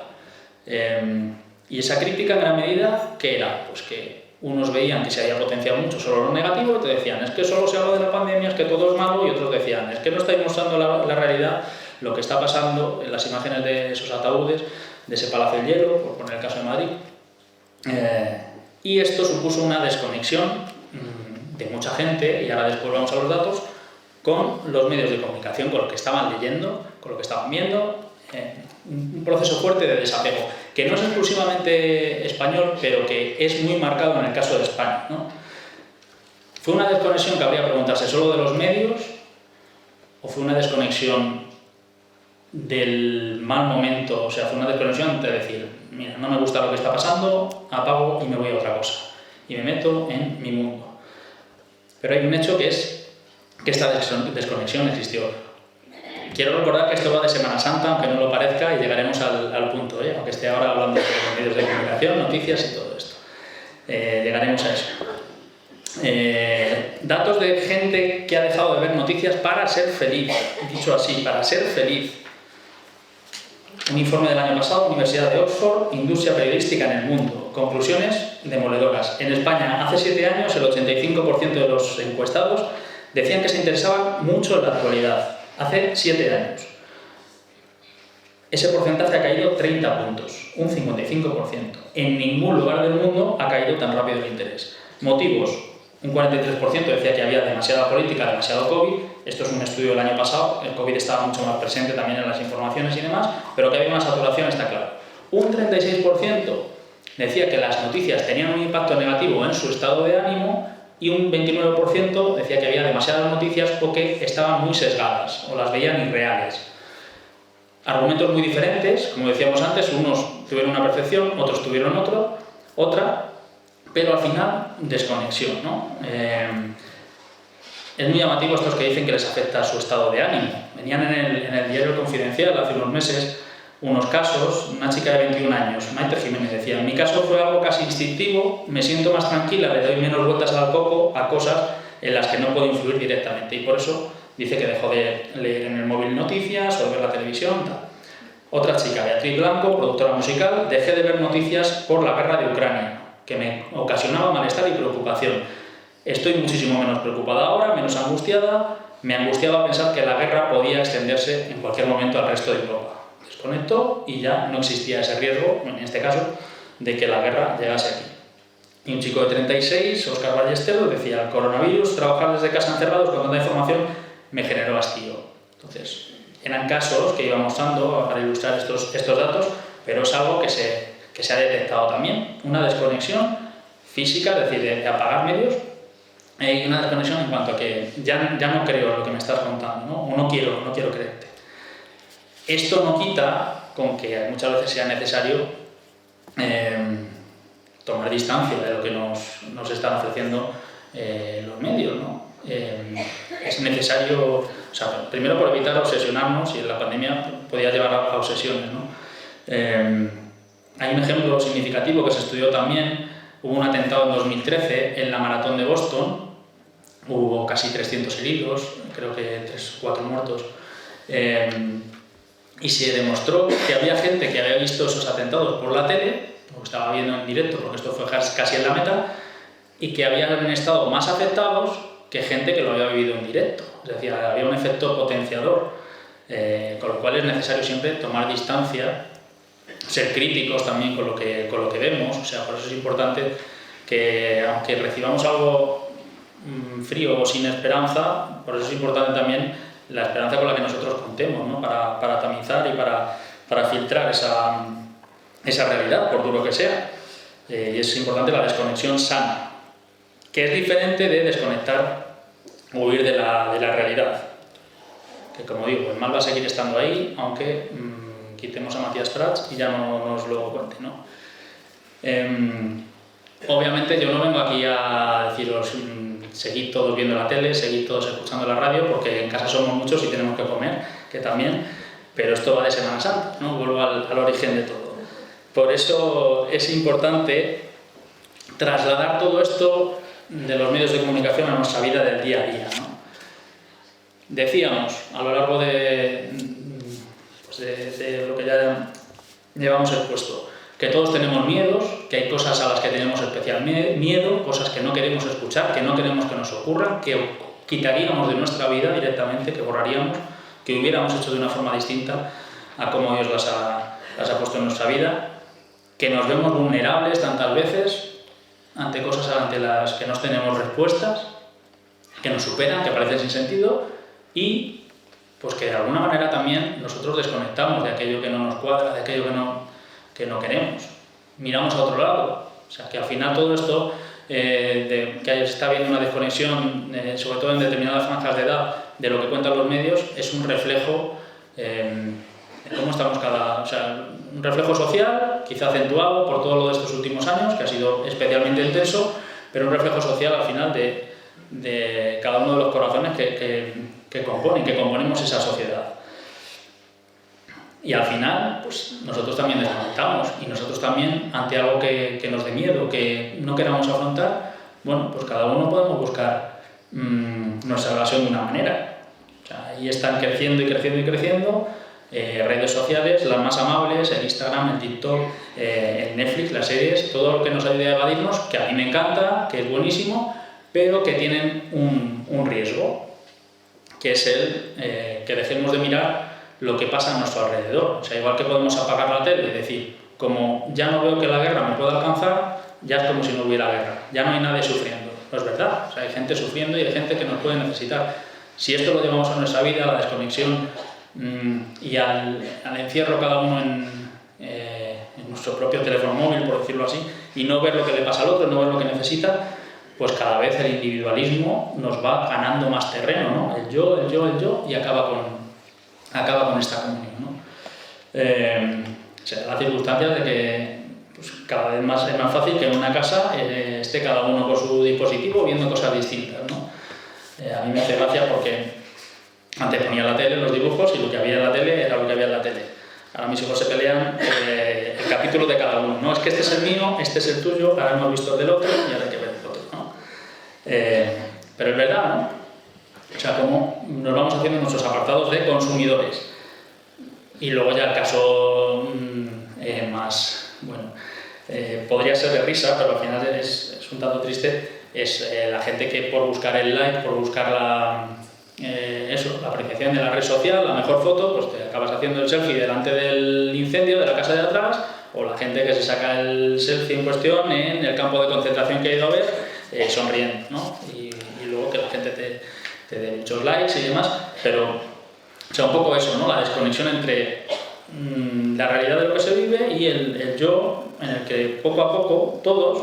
Y esa crítica en gran medida, ¿qué era? Pues que unos veían que se había potenciado mucho solo lo negativo y te decían, es que solo se habla de la pandemia, es que todo es malo, y otros decían, es que no estáis mostrando la realidad, lo que está pasando en las imágenes de esos ataúdes, de ese Palacio del Hielo, por poner el caso de Madrid. Y esto supuso una desconexión de mucha gente, y ahora después vamos a los datos, con los medios de comunicación, con lo que estaban leyendo, con lo que estaban viendo, un proceso fuerte de desapego, que no es exclusivamente español, pero que es muy marcado en el caso de España, ¿no? ¿Fue una desconexión que habría que preguntarse solo de los medios, o fue una desconexión del mal momento? O sea, fue una desconexión de decir, mira, no me gusta lo que está pasando, apago y me voy a otra cosa, y me meto en mi mundo. Pero hay un hecho que es que esta desconexión existió. Quiero recordar que esto va de Semana Santa, aunque no lo parezca, y llegaremos al punto, aunque esté ahora hablando de los medios de comunicación, noticias y todo esto. Llegaremos a eso. Datos de gente que ha dejado de ver noticias para ser feliz, dicho así, para ser feliz. Un informe del año pasado, Universidad de Oxford, Industria Periodística en el Mundo. Conclusiones demoledoras. En España, hace 7 años, el 85% de los encuestados decían que se interesaban mucho en la actualidad. Hace 7 años. Ese porcentaje ha caído 30 puntos, un 55%. En ningún lugar del mundo ha caído tan rápido el interés. Motivos. Un 43% decía que había demasiada política, demasiado COVID. Esto es un estudio del año pasado. El COVID estaba mucho más presente también en las informaciones y demás, pero que había una saturación está claro. Un 36% decía que las noticias tenían un impacto negativo en su estado de ánimo, y un 29% decía que había demasiadas noticias o que estaban muy sesgadas o las veían irreales. Argumentos muy diferentes, como decíamos antes, unos tuvieron una percepción, otros tuvieron otra, pero al final desconexión, ¿no? Es muy llamativo estos que dicen que les afecta su estado de ánimo. Venían en el diario Confidencial hace unos meses unos casos, una chica de 21 años, Maite Jiménez, decía, en mi caso fue algo casi instintivo, me siento más tranquila, le doy menos vueltas al coco a cosas en las que no puedo influir directamente, y por eso dice que dejó de leer en el móvil noticias o de ver la televisión, tal. Otra chica, Beatriz Blanco, productora musical, dejé de ver noticias por la guerra de Ucrania, que me ocasionaba malestar y preocupación. Estoy muchísimo menos preocupada ahora, menos angustiada, me angustiaba pensar que la guerra podía extenderse en cualquier momento al resto de Europa. Desconectó y ya no existía ese riesgo, en este caso, de que la guerra llegase aquí. Y un chico de 36, Óscar Ballesteros, decía, el coronavirus, trabajar desde casa encerrados con tanta información me generó hastío. Entonces, eran casos que iba mostrando para ilustrar estos datos, pero es algo que se ha detectado también, una desconexión física, es decir, de apagar medios, y una desconexión en cuanto a que ya no creo lo que me estás contando, ¿no? O no quiero creerte. Esto no quita con que muchas veces sea necesario tomar distancia de lo que nos están ofreciendo los medios, ¿no? Es necesario, o sea, primero por evitar obsesionarnos, y la pandemia podía llevar a obsesiones, ¿no? Hay un ejemplo significativo que se estudió también. Hubo un atentado en 2013 en la maratón de Boston, hubo casi 300 heridos, creo que 3 o 4 muertos, y se demostró que había gente que había visto esos atentados por la tele, o estaba viendo en directo, porque esto fue casi en la meta, y que habían estado más afectados que gente que lo había vivido en directo. Es decir, había un efecto potenciador, con lo cual es necesario siempre tomar distancia, ser críticos también con lo que vemos. O sea, por eso es importante que, aunque recibamos algo frío o sin esperanza, por eso es importante también la esperanza con la que nosotros contemos, ¿no? Para tamizar y para filtrar esa realidad, por duro que sea. Y es importante la desconexión sana, que es diferente de desconectar o huir de la realidad. Que, como digo, el mal va a seguir estando ahí, aunque quitemos a Matías Prats y ya no nos lo cuente, ¿no? Obviamente yo no vengo aquí a deciros seguid todos viendo la tele, seguid todos escuchando la radio, porque en casa somos muchos y tenemos que comer, que también, pero esto va de Semana Santa, ¿no? Vuelvo al origen de todo. Por eso es importante trasladar todo esto de los medios de comunicación a nuestra vida del día a día, ¿no? Decíamos, a lo largo de lo que ya llevamos expuesto, que todos tenemos miedos, que hay cosas a las que tenemos especial miedo, cosas que no queremos escuchar, que no queremos que nos ocurran, que quitaríamos de nuestra vida directamente, que borraríamos, que hubiéramos hecho de una forma distinta a cómo Dios las ha puesto en nuestra vida, que nos vemos vulnerables tantas veces ante cosas ante las que no tenemos respuestas, que nos superan, que parecen sin sentido, y pues que de alguna manera también nosotros desconectamos de aquello que no nos cuadra, de aquello que no queremos. Miramos a otro lado. O sea, que al final todo esto, que está habiendo una desconexión, sobre todo en determinadas franjas de edad, de lo que cuentan los medios, es un reflejo de cómo estamos o sea, un reflejo social, quizá acentuado por todo lo de estos últimos años, que ha sido especialmente intenso, pero un reflejo social al final de cada uno de los corazones que componemos esa sociedad. Y al final, pues nosotros también desconectamos, y nosotros también, ante algo que nos dé miedo, que no queramos afrontar, bueno, pues cada uno podemos buscar nuestra relación de una manera. O sea, ahí están creciendo y creciendo y creciendo redes sociales, las más amables, el Instagram, el TikTok, el Netflix, las series, todo lo que nos ayude a evadirnos, que a mí me encanta, que es buenísimo, pero que tienen un riesgo, que es que dejemos de mirar lo que pasa a nuestro alrededor. O sea, igual que podemos apagar la tele y decir, como ya no veo que la guerra me pueda alcanzar, ya es como si no hubiera guerra, ya no hay nadie sufriendo. No es verdad, o sea, hay gente sufriendo y hay gente que nos puede necesitar. Si esto lo llevamos a nuestra vida, a la desconexión y al encierro cada uno en nuestro propio teléfono móvil, por decirlo así, y no ver lo que le pasa al otro, no ver lo que necesita, pues cada vez el individualismo nos va ganando más terreno, ¿no? El yo, y acaba con esta comunión, ¿no? Se da la circunstancia de que pues, cada vez más es más fácil que en una casa esté cada uno con su dispositivo viendo cosas distintas, ¿no? A mí me hace gracia porque antes ponía la tele, los dibujos, y lo que había en la tele era lo que había en la tele. Ahora mis hijos se pelean el capítulo de cada uno, ¿no? Es que este es el mío, este es el tuyo, ahora hemos visto el del otro y ahora hay que ver el otro, ¿no? Pero es verdad, ¿no? O sea, cómo nos vamos haciendo nuestros apartados de consumidores. Y luego ya el caso más, bueno, podría ser de risa, pero al final es un tanto triste, es la gente que por buscar el like, por buscar la apreciación de la red social, la mejor foto, pues te acabas haciendo el selfie delante del incendio de la casa de atrás, o la gente que se saca el selfie en cuestión en el campo de concentración que ha ido a ver, sonriendo, ¿no? Y luego que la gente te dé muchos likes y demás, pero o sea, un poco eso, ¿no? La desconexión entre la realidad de lo que se vive y el yo, en el que poco a poco todos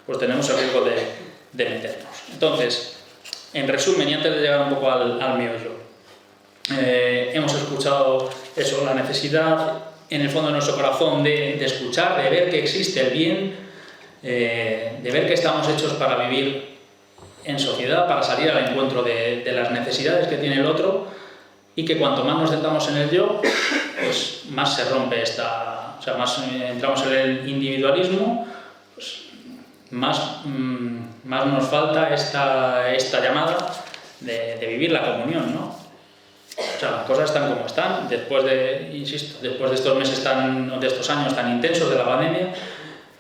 pues tenemos el riesgo de meternos. Entonces, en resumen, y antes de llegar un poco al meollo, hemos escuchado eso, la necesidad en el fondo de nuestro corazón de escuchar, de ver que existe el bien, de ver que estamos hechos para vivir en sociedad para salir al encuentro de las necesidades que tiene el otro, y que cuanto más nos centramos en el yo, pues más se rompe o sea, más entramos en el individualismo, pues más nos falta esta llamada de vivir la comunión, ¿no? O sea, las cosas están como están, después de estos meses de estos años tan intensos de la pandemia.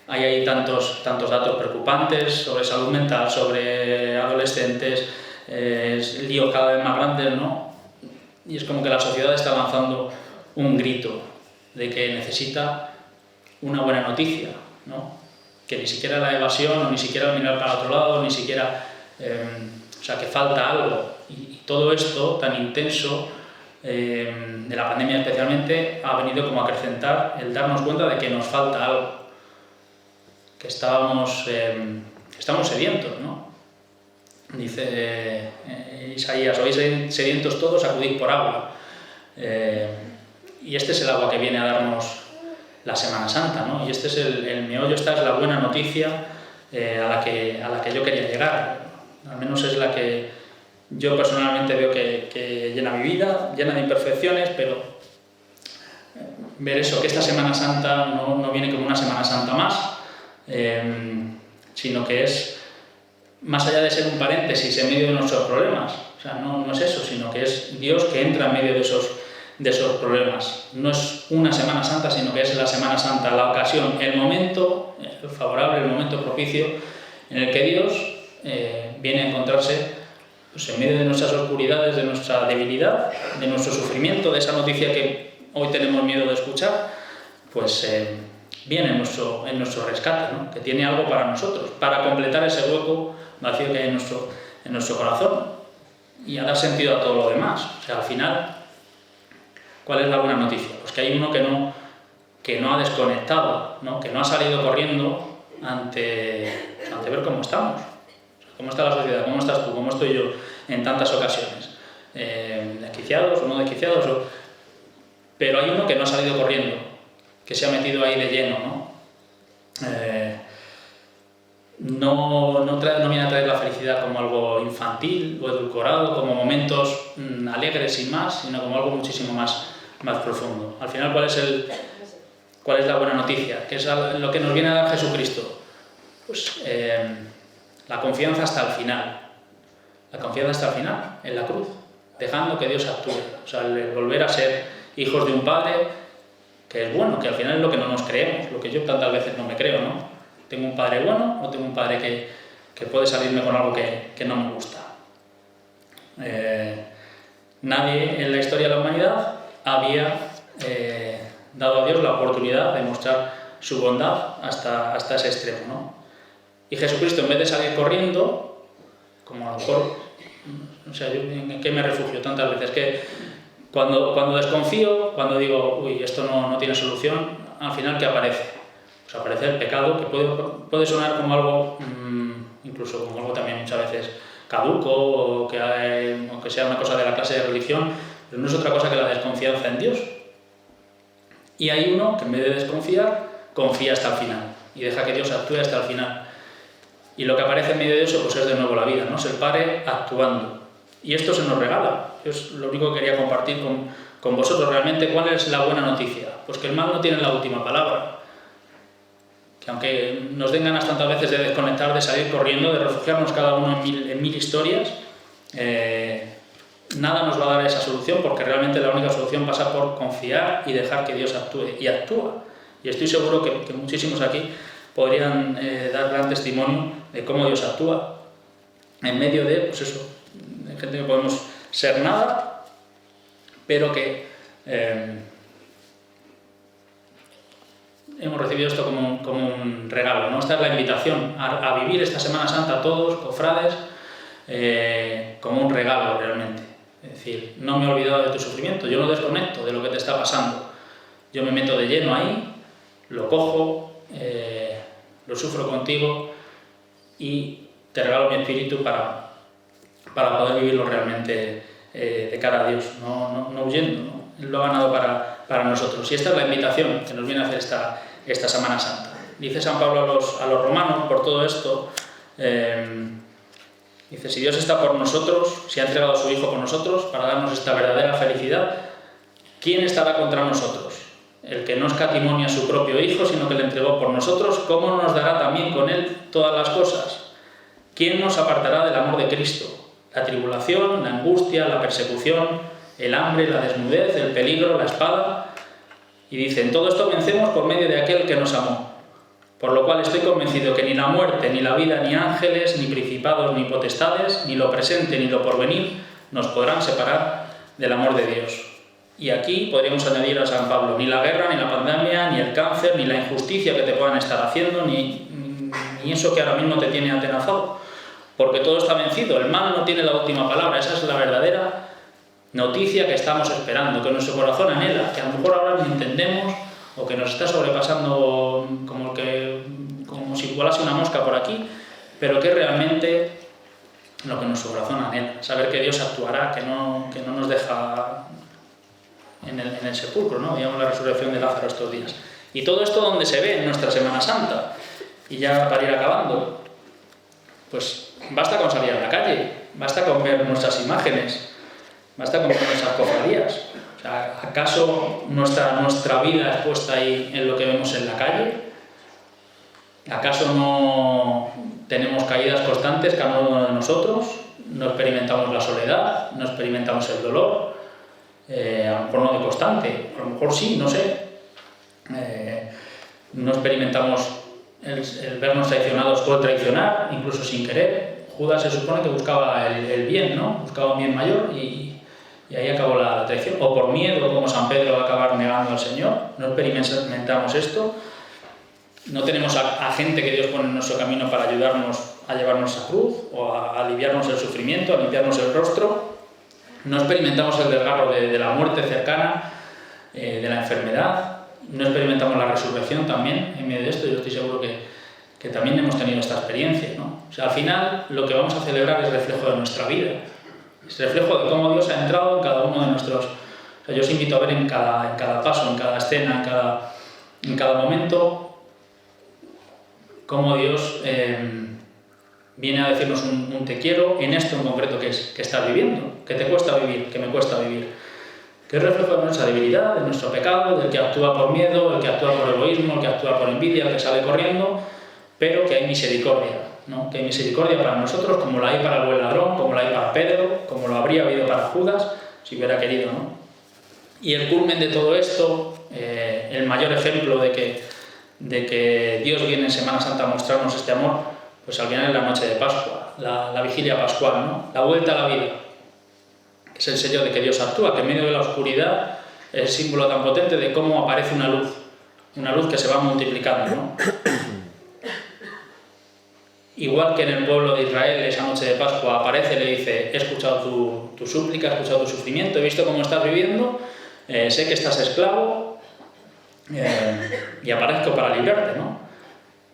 Hay tantos datos preocupantes sobre salud mental, sobre adolescentes, líos cada vez más grandes, ¿no? Y es como que la sociedad está lanzando un grito de que necesita una buena noticia, ¿no? Que ni siquiera la evasión, o ni siquiera mirar para otro lado, ni siquiera... o sea, que falta algo. Y todo esto tan intenso, de la pandemia especialmente, ha venido como a acrecentar el darnos cuenta de que nos falta algo. Que estamos sedientos, ¿no? Dice Isaías: oís sedientos todos, acudid por agua. Y este es el agua que viene a darnos la Semana Santa, ¿no? Y este es el meollo, esta es la buena noticia a la que yo quería llegar. Al menos es la que yo personalmente veo que llena mi vida, llena de imperfecciones, pero ver eso, que esta Semana Santa no viene como una Semana Santa más, sino que es, más allá de ser un paréntesis en medio de nuestros problemas, o sea, no es eso, sino que es Dios que entra en medio de esos problemas. No es una Semana Santa, sino que es la Semana Santa, la ocasión, el momento favorable, el momento propicio en el que Dios viene a encontrarse, pues, en medio de nuestras oscuridades, de nuestra debilidad, de nuestro sufrimiento, de esa noticia que hoy tenemos miedo de escuchar, pues viene en nuestro rescate, ¿no? Que tiene algo para nosotros, para completar ese hueco vacío que hay en nuestro corazón y a dar sentido a todo lo demás. O sea, al final, ¿cuál es la buena noticia? Pues que hay uno que no ha desconectado, ¿no? Que no ha salido corriendo ante ver cómo estamos. O sea, cómo está la sociedad, cómo estás tú, cómo estoy yo en tantas ocasiones. Desquiciados o no desquiciados, pero hay uno que no ha salido corriendo, que se ha metido ahí de lleno, ¿no? No viene a traer la felicidad como algo infantil o edulcorado, como momentos alegres y más, sino como algo muchísimo más profundo. Al final, ¿cuál es la buena noticia? ¿Qué es lo que nos viene a dar Jesucristo? Pues la confianza hasta el final. La confianza hasta el final, en la cruz, dejando que Dios actúe. O sea, el volver a ser hijos de un Padre que es bueno, que al final es lo que no nos creemos, lo que yo tantas veces no me creo, ¿no? ¿Tengo un padre bueno o tengo un padre que puede salirme con algo que no me gusta? Nadie en la historia de la humanidad había dado a Dios la oportunidad de mostrar su bondad hasta ese extremo, ¿no? Y Jesucristo, en vez de salir corriendo, como a lo mejor, o sea, yo ¿en qué me refugio tantas veces? Que cuando desconfío, cuando digo, uy, esto no tiene solución, al final, ¿qué aparece? Pues aparece el pecado, que puede sonar como algo, incluso como algo también muchas veces caduco, o que sea una cosa de la clase de religión, pero no es otra cosa que la desconfianza en Dios. Y hay uno que en vez de desconfiar, confía hasta el final, y deja que Dios actúe hasta el final. Y lo que aparece en medio de eso, pues es de nuevo la vida, ¿no? Es el Padre actuando. Y esto se nos regala. Yo es lo único que quería compartir con vosotros. Realmente, ¿cuál es la buena noticia? Pues que el mal no tiene la última palabra. Que aunque nos den ganas tantas veces de desconectar, de salir corriendo, de refugiarnos cada uno en mil historias, nada nos va a dar esa solución, porque realmente la única solución pasa por confiar y dejar que Dios actúe. Y actúa. Y estoy seguro que muchísimos aquí podrían dar gran testimonio de cómo Dios actúa en medio de, pues eso, de gente que podemos ser nada, pero que hemos recibido esto como un regalo, ¿no? Esta es la invitación a vivir esta Semana Santa todos, cofrades, como un regalo realmente. Es decir, no me he olvidado de tu sufrimiento, yo no desconecto de lo que te está pasando, yo me meto de lleno ahí, lo cojo, lo sufro contigo y te regalo mi espíritu para poder vivirlo realmente de cara a Dios, no huyendo, ¿no? Él lo ha ganado para nosotros. Y esta es la invitación que nos viene a hacer esta Semana Santa. Dice San Pablo a los romanos, por todo esto, Dice, si Dios está por nosotros, si ha entregado a su Hijo por nosotros para darnos esta verdadera felicidad, ¿quién estará contra nosotros? El que no escatimó a su propio Hijo, sino que le entregó por nosotros, ¿cómo no nos dará también con Él todas las cosas? ¿Quién nos apartará del amor de Cristo? La tribulación, la angustia, la persecución, el hambre, la desnudez, el peligro, la espada. Y dice, en todo esto vencemos por medio de aquel que nos amó. Por lo cual estoy convencido que ni la muerte, ni la vida, ni ángeles, ni principados, ni potestades, ni lo presente, ni lo porvenir, nos podrán separar del amor de Dios. Y aquí podríamos añadir a San Pablo, ni la guerra, ni la pandemia, ni el cáncer, ni la injusticia que te puedan estar haciendo, ni eso que ahora mismo te tiene atenazado. Porque todo está vencido, el mal no tiene la última palabra, esa es la verdadera noticia que estamos esperando, que nuestro corazón anhela, que a lo mejor ahora ni entendemos, o que nos está sobrepasando como si volase una mosca por aquí, pero que realmente lo que nuestro corazón anhela, saber que Dios actuará, que no nos deja en el sepulcro, ¿no? Digamos la resurrección de Lázaro estos días. Y todo esto donde se ve en nuestra Semana Santa. Y ya para ir acabando, pues basta con salir a la calle, basta con ver nuestras imágenes, basta con ver nuestras cofradías. O sea, ¿acaso nuestra vida es puesta ahí en lo que vemos en la calle? ¿Acaso no tenemos caídas constantes cada uno de nosotros? ¿No experimentamos la soledad? ¿No experimentamos el dolor? A lo mejor no de constante, a lo mejor sí, no sé. No experimentamos el vernos traicionados por traicionar, incluso sin querer. Judas se supone que buscaba el bien, ¿no? Buscaba un bien mayor y ahí acabó la traición. O por miedo, como San Pedro va a acabar negando al Señor. No experimentamos esto. No tenemos a gente que Dios pone en nuestro camino para ayudarnos a llevarnos a cruz o a aliviarnos el sufrimiento, a limpiarnos el rostro. No experimentamos el desgarro de la muerte cercana, de la enfermedad. No experimentamos la resurrección también en medio de esto. Yo estoy seguro que también hemos tenido esta experiencia, ¿no? O sea, al final lo que vamos a celebrar es reflejo de nuestra vida. Es reflejo de cómo Dios ha entrado en cada uno de nuestros... O sea, yo os invito a ver en cada paso, en cada escena, en cada momento, cómo Dios viene a decirnos un te quiero en esto en concreto que estás viviendo, que te cuesta vivir, que me cuesta vivir. Que es reflejo de nuestra debilidad, de nuestro pecado, del que actúa por miedo, el que actúa por egoísmo, el que actúa por envidia, el que sale corriendo, pero que hay misericordia, ¿no? Que hay misericordia para nosotros, como la hay para el buen ladrón, como la hay para Pedro, como lo habría habido para Judas, si hubiera querido, ¿no? Y el culmen de todo esto, el mayor ejemplo de que Dios viene en Semana Santa a mostrarnos este amor, pues al final es la noche de Pascua, la vigilia pascual, ¿no? La vuelta a la vida, que es el sello de que Dios actúa, que en medio de la oscuridad es el símbolo tan potente de cómo aparece una luz que se va multiplicando, ¿no? Igual que en el pueblo de Israel esa noche de Pascua aparece y le dice, he escuchado tu súplica, he escuchado tu sufrimiento, he visto cómo estás viviendo, sé que estás esclavo y aparezco para librarte, ¿no?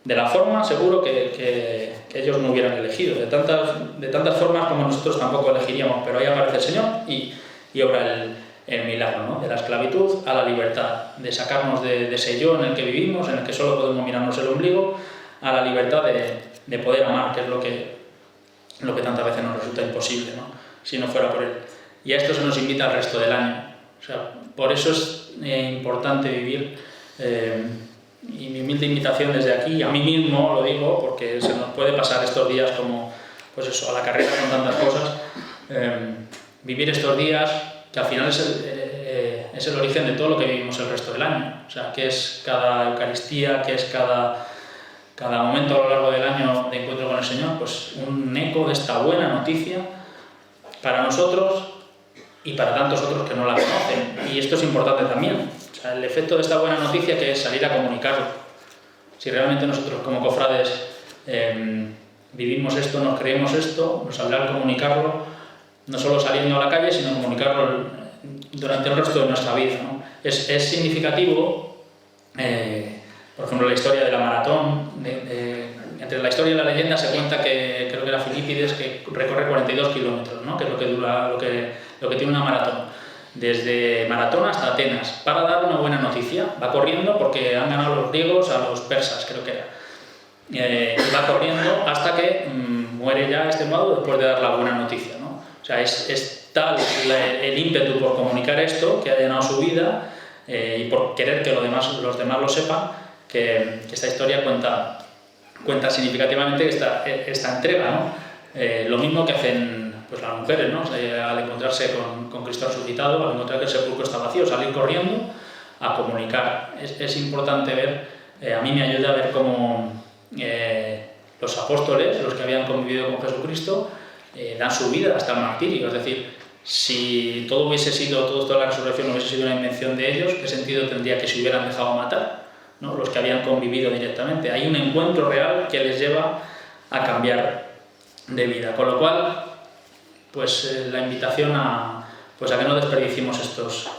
De la forma seguro que ellos no hubieran elegido, de tantas formas como nosotros tampoco elegiríamos, pero ahí aparece el Señor y obra el milagro, ¿no? De la esclavitud a la libertad, de sacarnos de ese yo en el que vivimos, en el que solo podemos mirarnos el ombligo, a la libertad de poder amar, que es lo que tantas veces nos resulta imposible, ¿no? Si no fuera por Él. Y a esto se nos invita al resto del año. O sea, por eso es importante vivir, y mi humilde invitación desde aquí, a mí mismo lo digo, porque se nos puede pasar estos días como, pues eso, a la carrera con tantas cosas, vivir estos días, que al final es el origen de todo lo que vivimos el resto del año. O sea, que es cada Eucaristía, que es cada momento a lo largo del año de encuentro con el Señor, pues un eco de esta buena noticia para nosotros y para tantos otros que no la conocen. Y esto es importante también. O sea, el efecto de esta buena noticia que es salir a comunicarlo. Si realmente nosotros como cofrades vivimos esto, nos creemos esto, nos saldrá al comunicarlo, no solo saliendo a la calle, sino comunicarlo durante el resto de nuestra vida, ¿no? Es significativo, por ejemplo, la historia de la maratón. Entre la historia y la leyenda se cuenta que creo que era Filipides, que recorre 42 kilómetros, ¿no? Que es lo que dura, lo que tiene una maratón. Desde Maratón hasta Atenas, para dar una buena noticia. Va corriendo porque han ganado los griegos a los persas, creo que era. Y va corriendo hasta que muere ya extenuado después de dar la buena noticia, ¿no? O sea, es tal el ímpetu por comunicar esto que ha llenado su vida y por querer que los demás lo sepan, que esta historia cuenta significativamente esta entrega, ¿no? Lo mismo que hacen pues, las mujeres, ¿no? Al encontrarse con Cristo resucitado, al encontrar que el sepulcro está vacío, salir corriendo a comunicar. Es importante ver, a mí me ayuda a ver cómo los apóstoles, los que habían convivido con Jesucristo, dan su vida hasta el martirio. Es decir, si todo toda la resurrección hubiese sido una invención de ellos, ¿qué sentido tendría que se hubieran dejado matar, ¿no? Los que habían convivido directamente? Hay un encuentro real que les lleva a cambiar de vida. Con lo cual, pues la invitación a que no desperdiciemos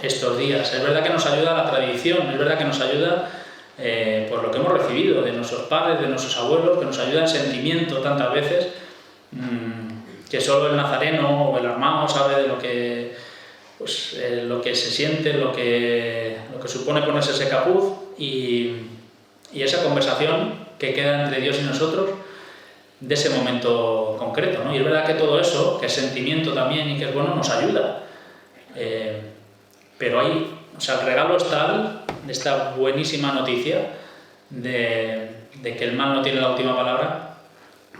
estos días. Es verdad que nos ayuda la tradición, es verdad que nos ayuda por lo que hemos recibido de nuestros padres, de nuestros abuelos, que nos ayuda el sentimiento tantas veces, que solo el nazareno o el armado sabe de lo que se siente, lo que supone ponerse ese capuz y esa conversación que queda entre Dios y nosotros de ese momento concreto, ¿no? Y es verdad que todo eso, que es sentimiento también y que es bueno, nos ayuda. Pero el regalo es tal, de esta buenísima noticia de que el mal no tiene la última palabra,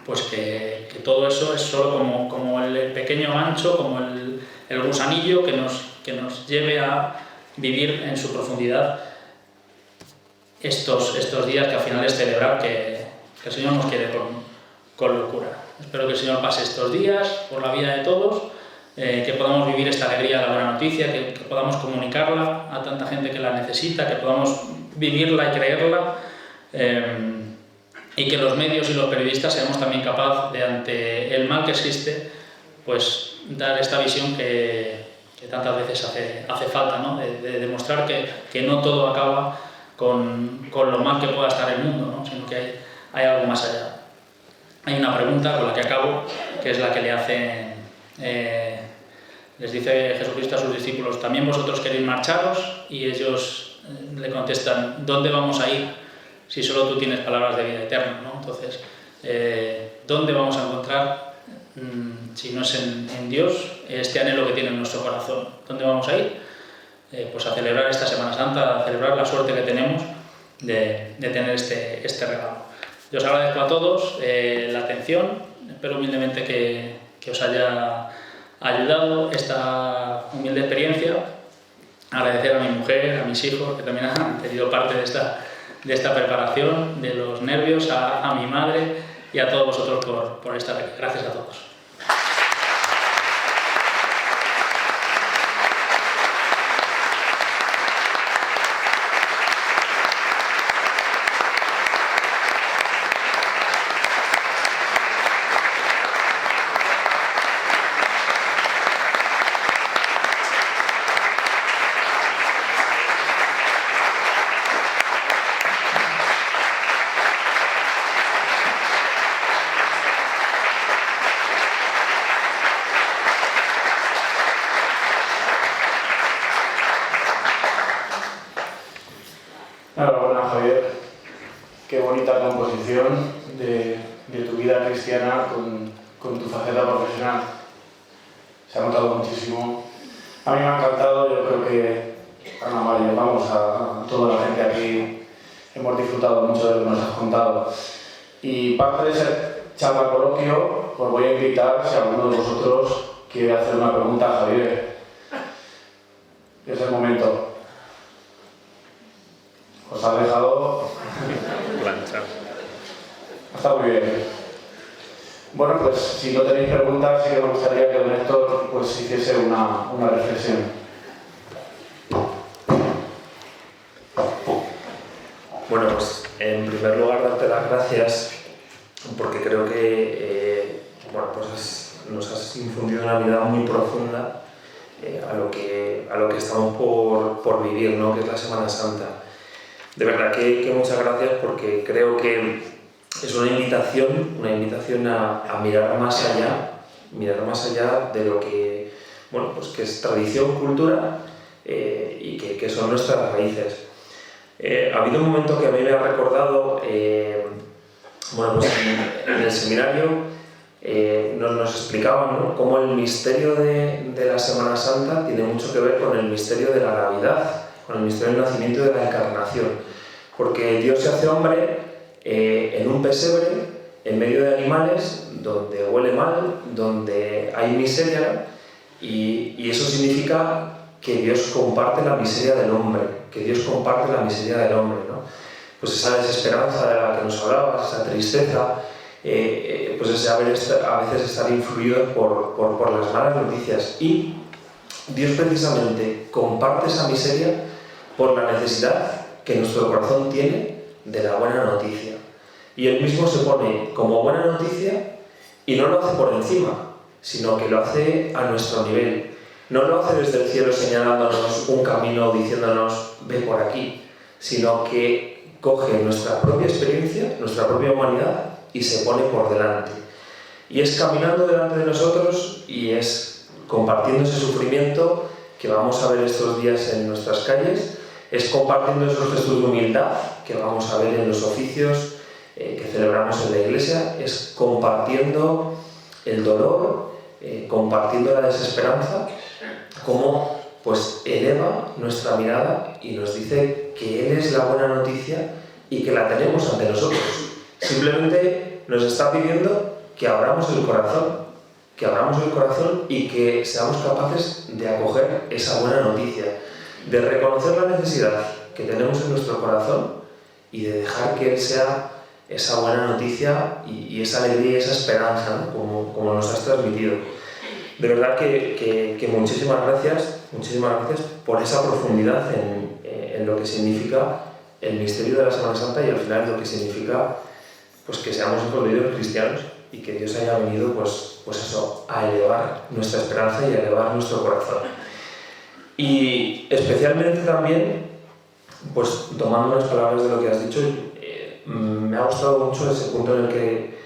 pues que todo eso es solo como el pequeño gancho, como el gusanillo que nos lleve a vivir en su profundidad estos días que al final es celebrar que el Señor nos quiere con locura. Espero que el Señor pase estos días por la vida de todos, que podamos vivir esta alegría de la buena noticia, que podamos comunicarla a tanta gente que la necesita, que podamos vivirla y creerla, y que los medios y los periodistas seamos también capaces de, ante el mal que existe, pues dar esta visión que tantas veces hace falta, ¿no? De demostrar que no todo acaba con lo mal que pueda estar el mundo, ¿no? Sino que hay algo más allá. Hay una pregunta con la que acabo, que es la que les dice Jesucristo a sus discípulos: ¿también vosotros queréis marcharos? Y ellos le contestan: ¿dónde vamos a ir si solo tú tienes palabras de vida eterna, ¿no? Entonces, ¿dónde vamos a encontrar, si no es en Dios, este anhelo que tiene en nuestro corazón? ¿Dónde vamos a ir? Pues a celebrar esta Semana Santa, a celebrar la suerte que tenemos de tener este regalo. Yo os agradezco a todos la atención, espero humildemente que os haya ayudado esta humilde experiencia. Agradecer a mi mujer, a mis hijos, que también han tenido parte de esta preparación, de los nervios, a mi madre y a todos vosotros por estar aquí. Gracias a todos. Enhorabuena, Javier. Qué bonita composición de tu vida cristiana con tu faceta profesional. Se ha notado muchísimo. A mí me ha encantado. Yo creo que Ana María, vamos, a toda la gente aquí, hemos disfrutado mucho de lo que nos has contado. Y parte de ese charla coloquio, os voy a invitar, si alguno de vosotros quiere hacer una pregunta a Javier. Es el momento. Os ha dejado plancha. Está muy bien. Bueno, pues si no tenéis preguntas, sí que me gustaría que don Héctor pues hiciese una reflexión. Bueno, pues en primer lugar darte las gracias porque creo que nos has infundido una mirada muy profunda a lo que estamos por vivir, ¿no? Que es la Semana Santa. De verdad que muchas gracias, porque creo que es una invitación a mirar más allá de lo que, que es tradición, cultura y que son nuestras raíces. Ha habido un momento que a mí me ha recordado, en el seminario nos explicaban, ¿no?, cómo el misterio de la Semana Santa tiene mucho que ver con el misterio de la Navidad, con el misterio del nacimiento y de la encarnación. Porque Dios se hace hombre en un pesebre, en medio de animales, donde huele mal, donde hay miseria, y eso significa que Dios comparte la miseria del hombre, que Dios comparte la miseria del hombre, ¿no? Pues esa desesperanza de la que nos hablabas, esa tristeza, pues ese a veces estar influido por las malas noticias. Y Dios precisamente comparte esa miseria por la necesidad que nuestro corazón tiene de la buena noticia. Y Él mismo se pone como buena noticia y no lo hace por encima, sino que lo hace a nuestro nivel. No lo hace desde el cielo señalándonos un camino, diciéndonos ve por aquí, sino que coge nuestra propia experiencia, nuestra propia humanidad y se pone por delante. Y es caminando delante de nosotros y es compartiendo ese sufrimiento que vamos a ver estos días en nuestras calles, es compartiendo esos gestos de humildad que vamos a ver en los oficios que celebramos en la iglesia, es compartiendo el dolor, compartiendo la desesperanza, como pues eleva nuestra mirada y nos dice que Él es la buena noticia y que la tenemos ante nosotros. Simplemente nos está pidiendo que abramos el corazón y que seamos capaces de acoger esa buena noticia, de reconocer la necesidad que tenemos en nuestro corazón y de dejar que Él sea esa buena noticia y esa alegría y esa esperanza, ¿no?, como nos has transmitido. De verdad que muchísimas gracias por esa profundidad en lo que significa el misterio de la Semana Santa y al final lo que significa pues que seamos hijos de Dios cristianos y que Dios haya venido pues eso, a elevar nuestra esperanza y a elevar nuestro corazón. Y especialmente también, pues tomando unas palabras de lo que has dicho, me ha gustado mucho ese punto en el que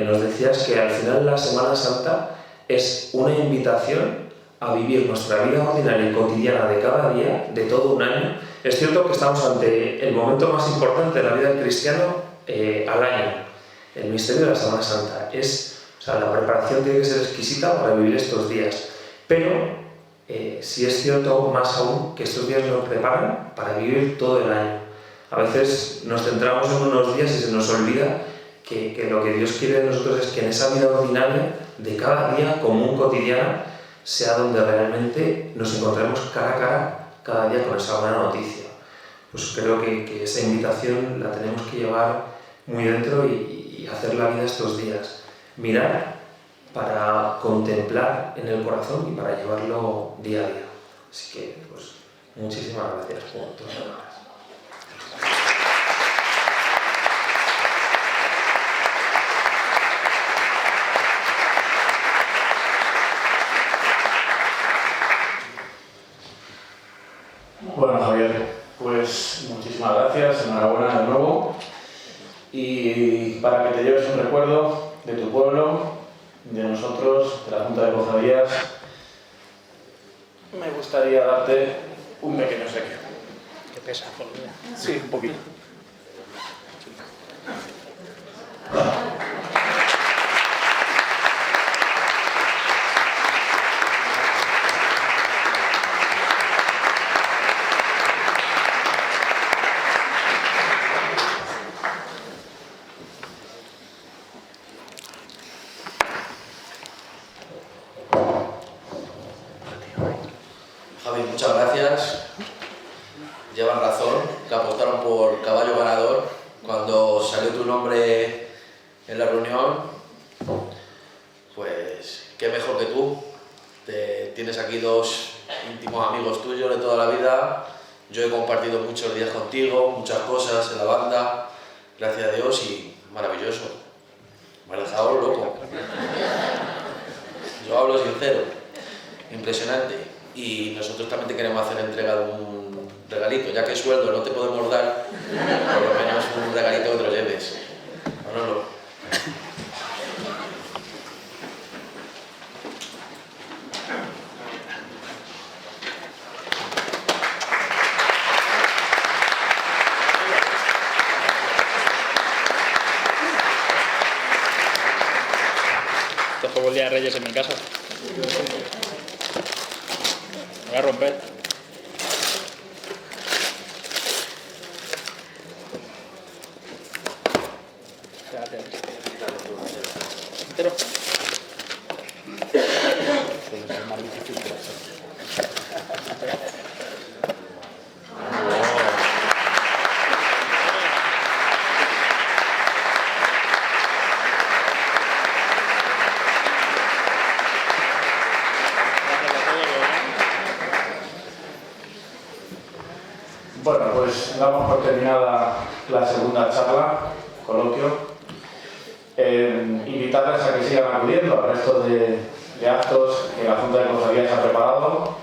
nos decías que al final la Semana Santa es una invitación a vivir nuestra vida ordinaria y cotidiana de cada día, de todo un año. Es cierto que estamos ante el momento más importante de la vida del cristiano al año, el misterio de la Semana Santa. La preparación tiene que ser exquisita para vivir estos días, pero sí es cierto más aún que estos días nos preparan para vivir todo el año. A veces nos centramos en unos días y se nos olvida que lo que Dios quiere de nosotros es que en esa vida ordinaria de cada día, común, cotidiana, sea donde realmente nos encontremos cara a cara cada día con esa buena noticia. Pues creo que esa invitación la tenemos que llevar muy dentro y hacer la vida estos días. Mirar para contemplar en el corazón y para llevarlo día a día. Así que, pues, muchísimas gracias por tus palabras. Bueno, Javier, pues muchísimas gracias, enhorabuena de nuevo. Y para que te lleves un recuerdo de tu pueblo, de nosotros, de la Junta de Cofradías, me gustaría darte un pequeño obsequio. ¿Qué pesa? Sí, un poquito. Javi, muchas gracias. Llevan razón, que apostaron por caballo ganador cuando salió tu nombre en la reunión. Pues qué mejor que tú. Tienes aquí dos íntimos amigos tuyos de toda la vida. Yo he compartido muchos días contigo, muchas cosas en la banda, gracias a Dios, y maravilloso. Me has dejado loco. Yo hablo sincero, impresionante. Y nosotros también te queremos hacer entrega de un regalito, ya que sueldo no te podemos dar, por lo menos un regalito que te lo lleves. Manolo. en casa. Me voy a romper. ¿Entero? Es más difícil que eso. Bueno, pues damos por terminada la segunda charla, coloquio. Invitarles a que sigan acudiendo al resto de actos que la Junta de Cofradías ha preparado.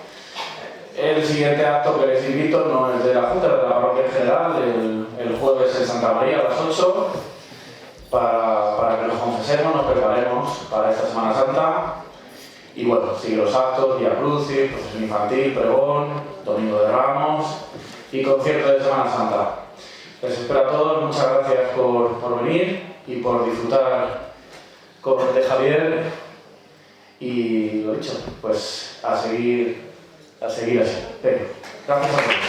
El siguiente acto que les invito no es de la Junta, es de la Parroquia en general, el jueves en Santa María a las 8, para que nos confesemos, nos preparemos para esta Semana Santa. Y bueno, sigue los actos, Vía Crucis, procesión infantil, pregón, Domingo de Ramos y concierto de Semana Santa. Les espero a todos, muchas gracias por venir y por disfrutar con el de Javier. Y lo dicho, pues a seguir así. Venga, gracias a todos.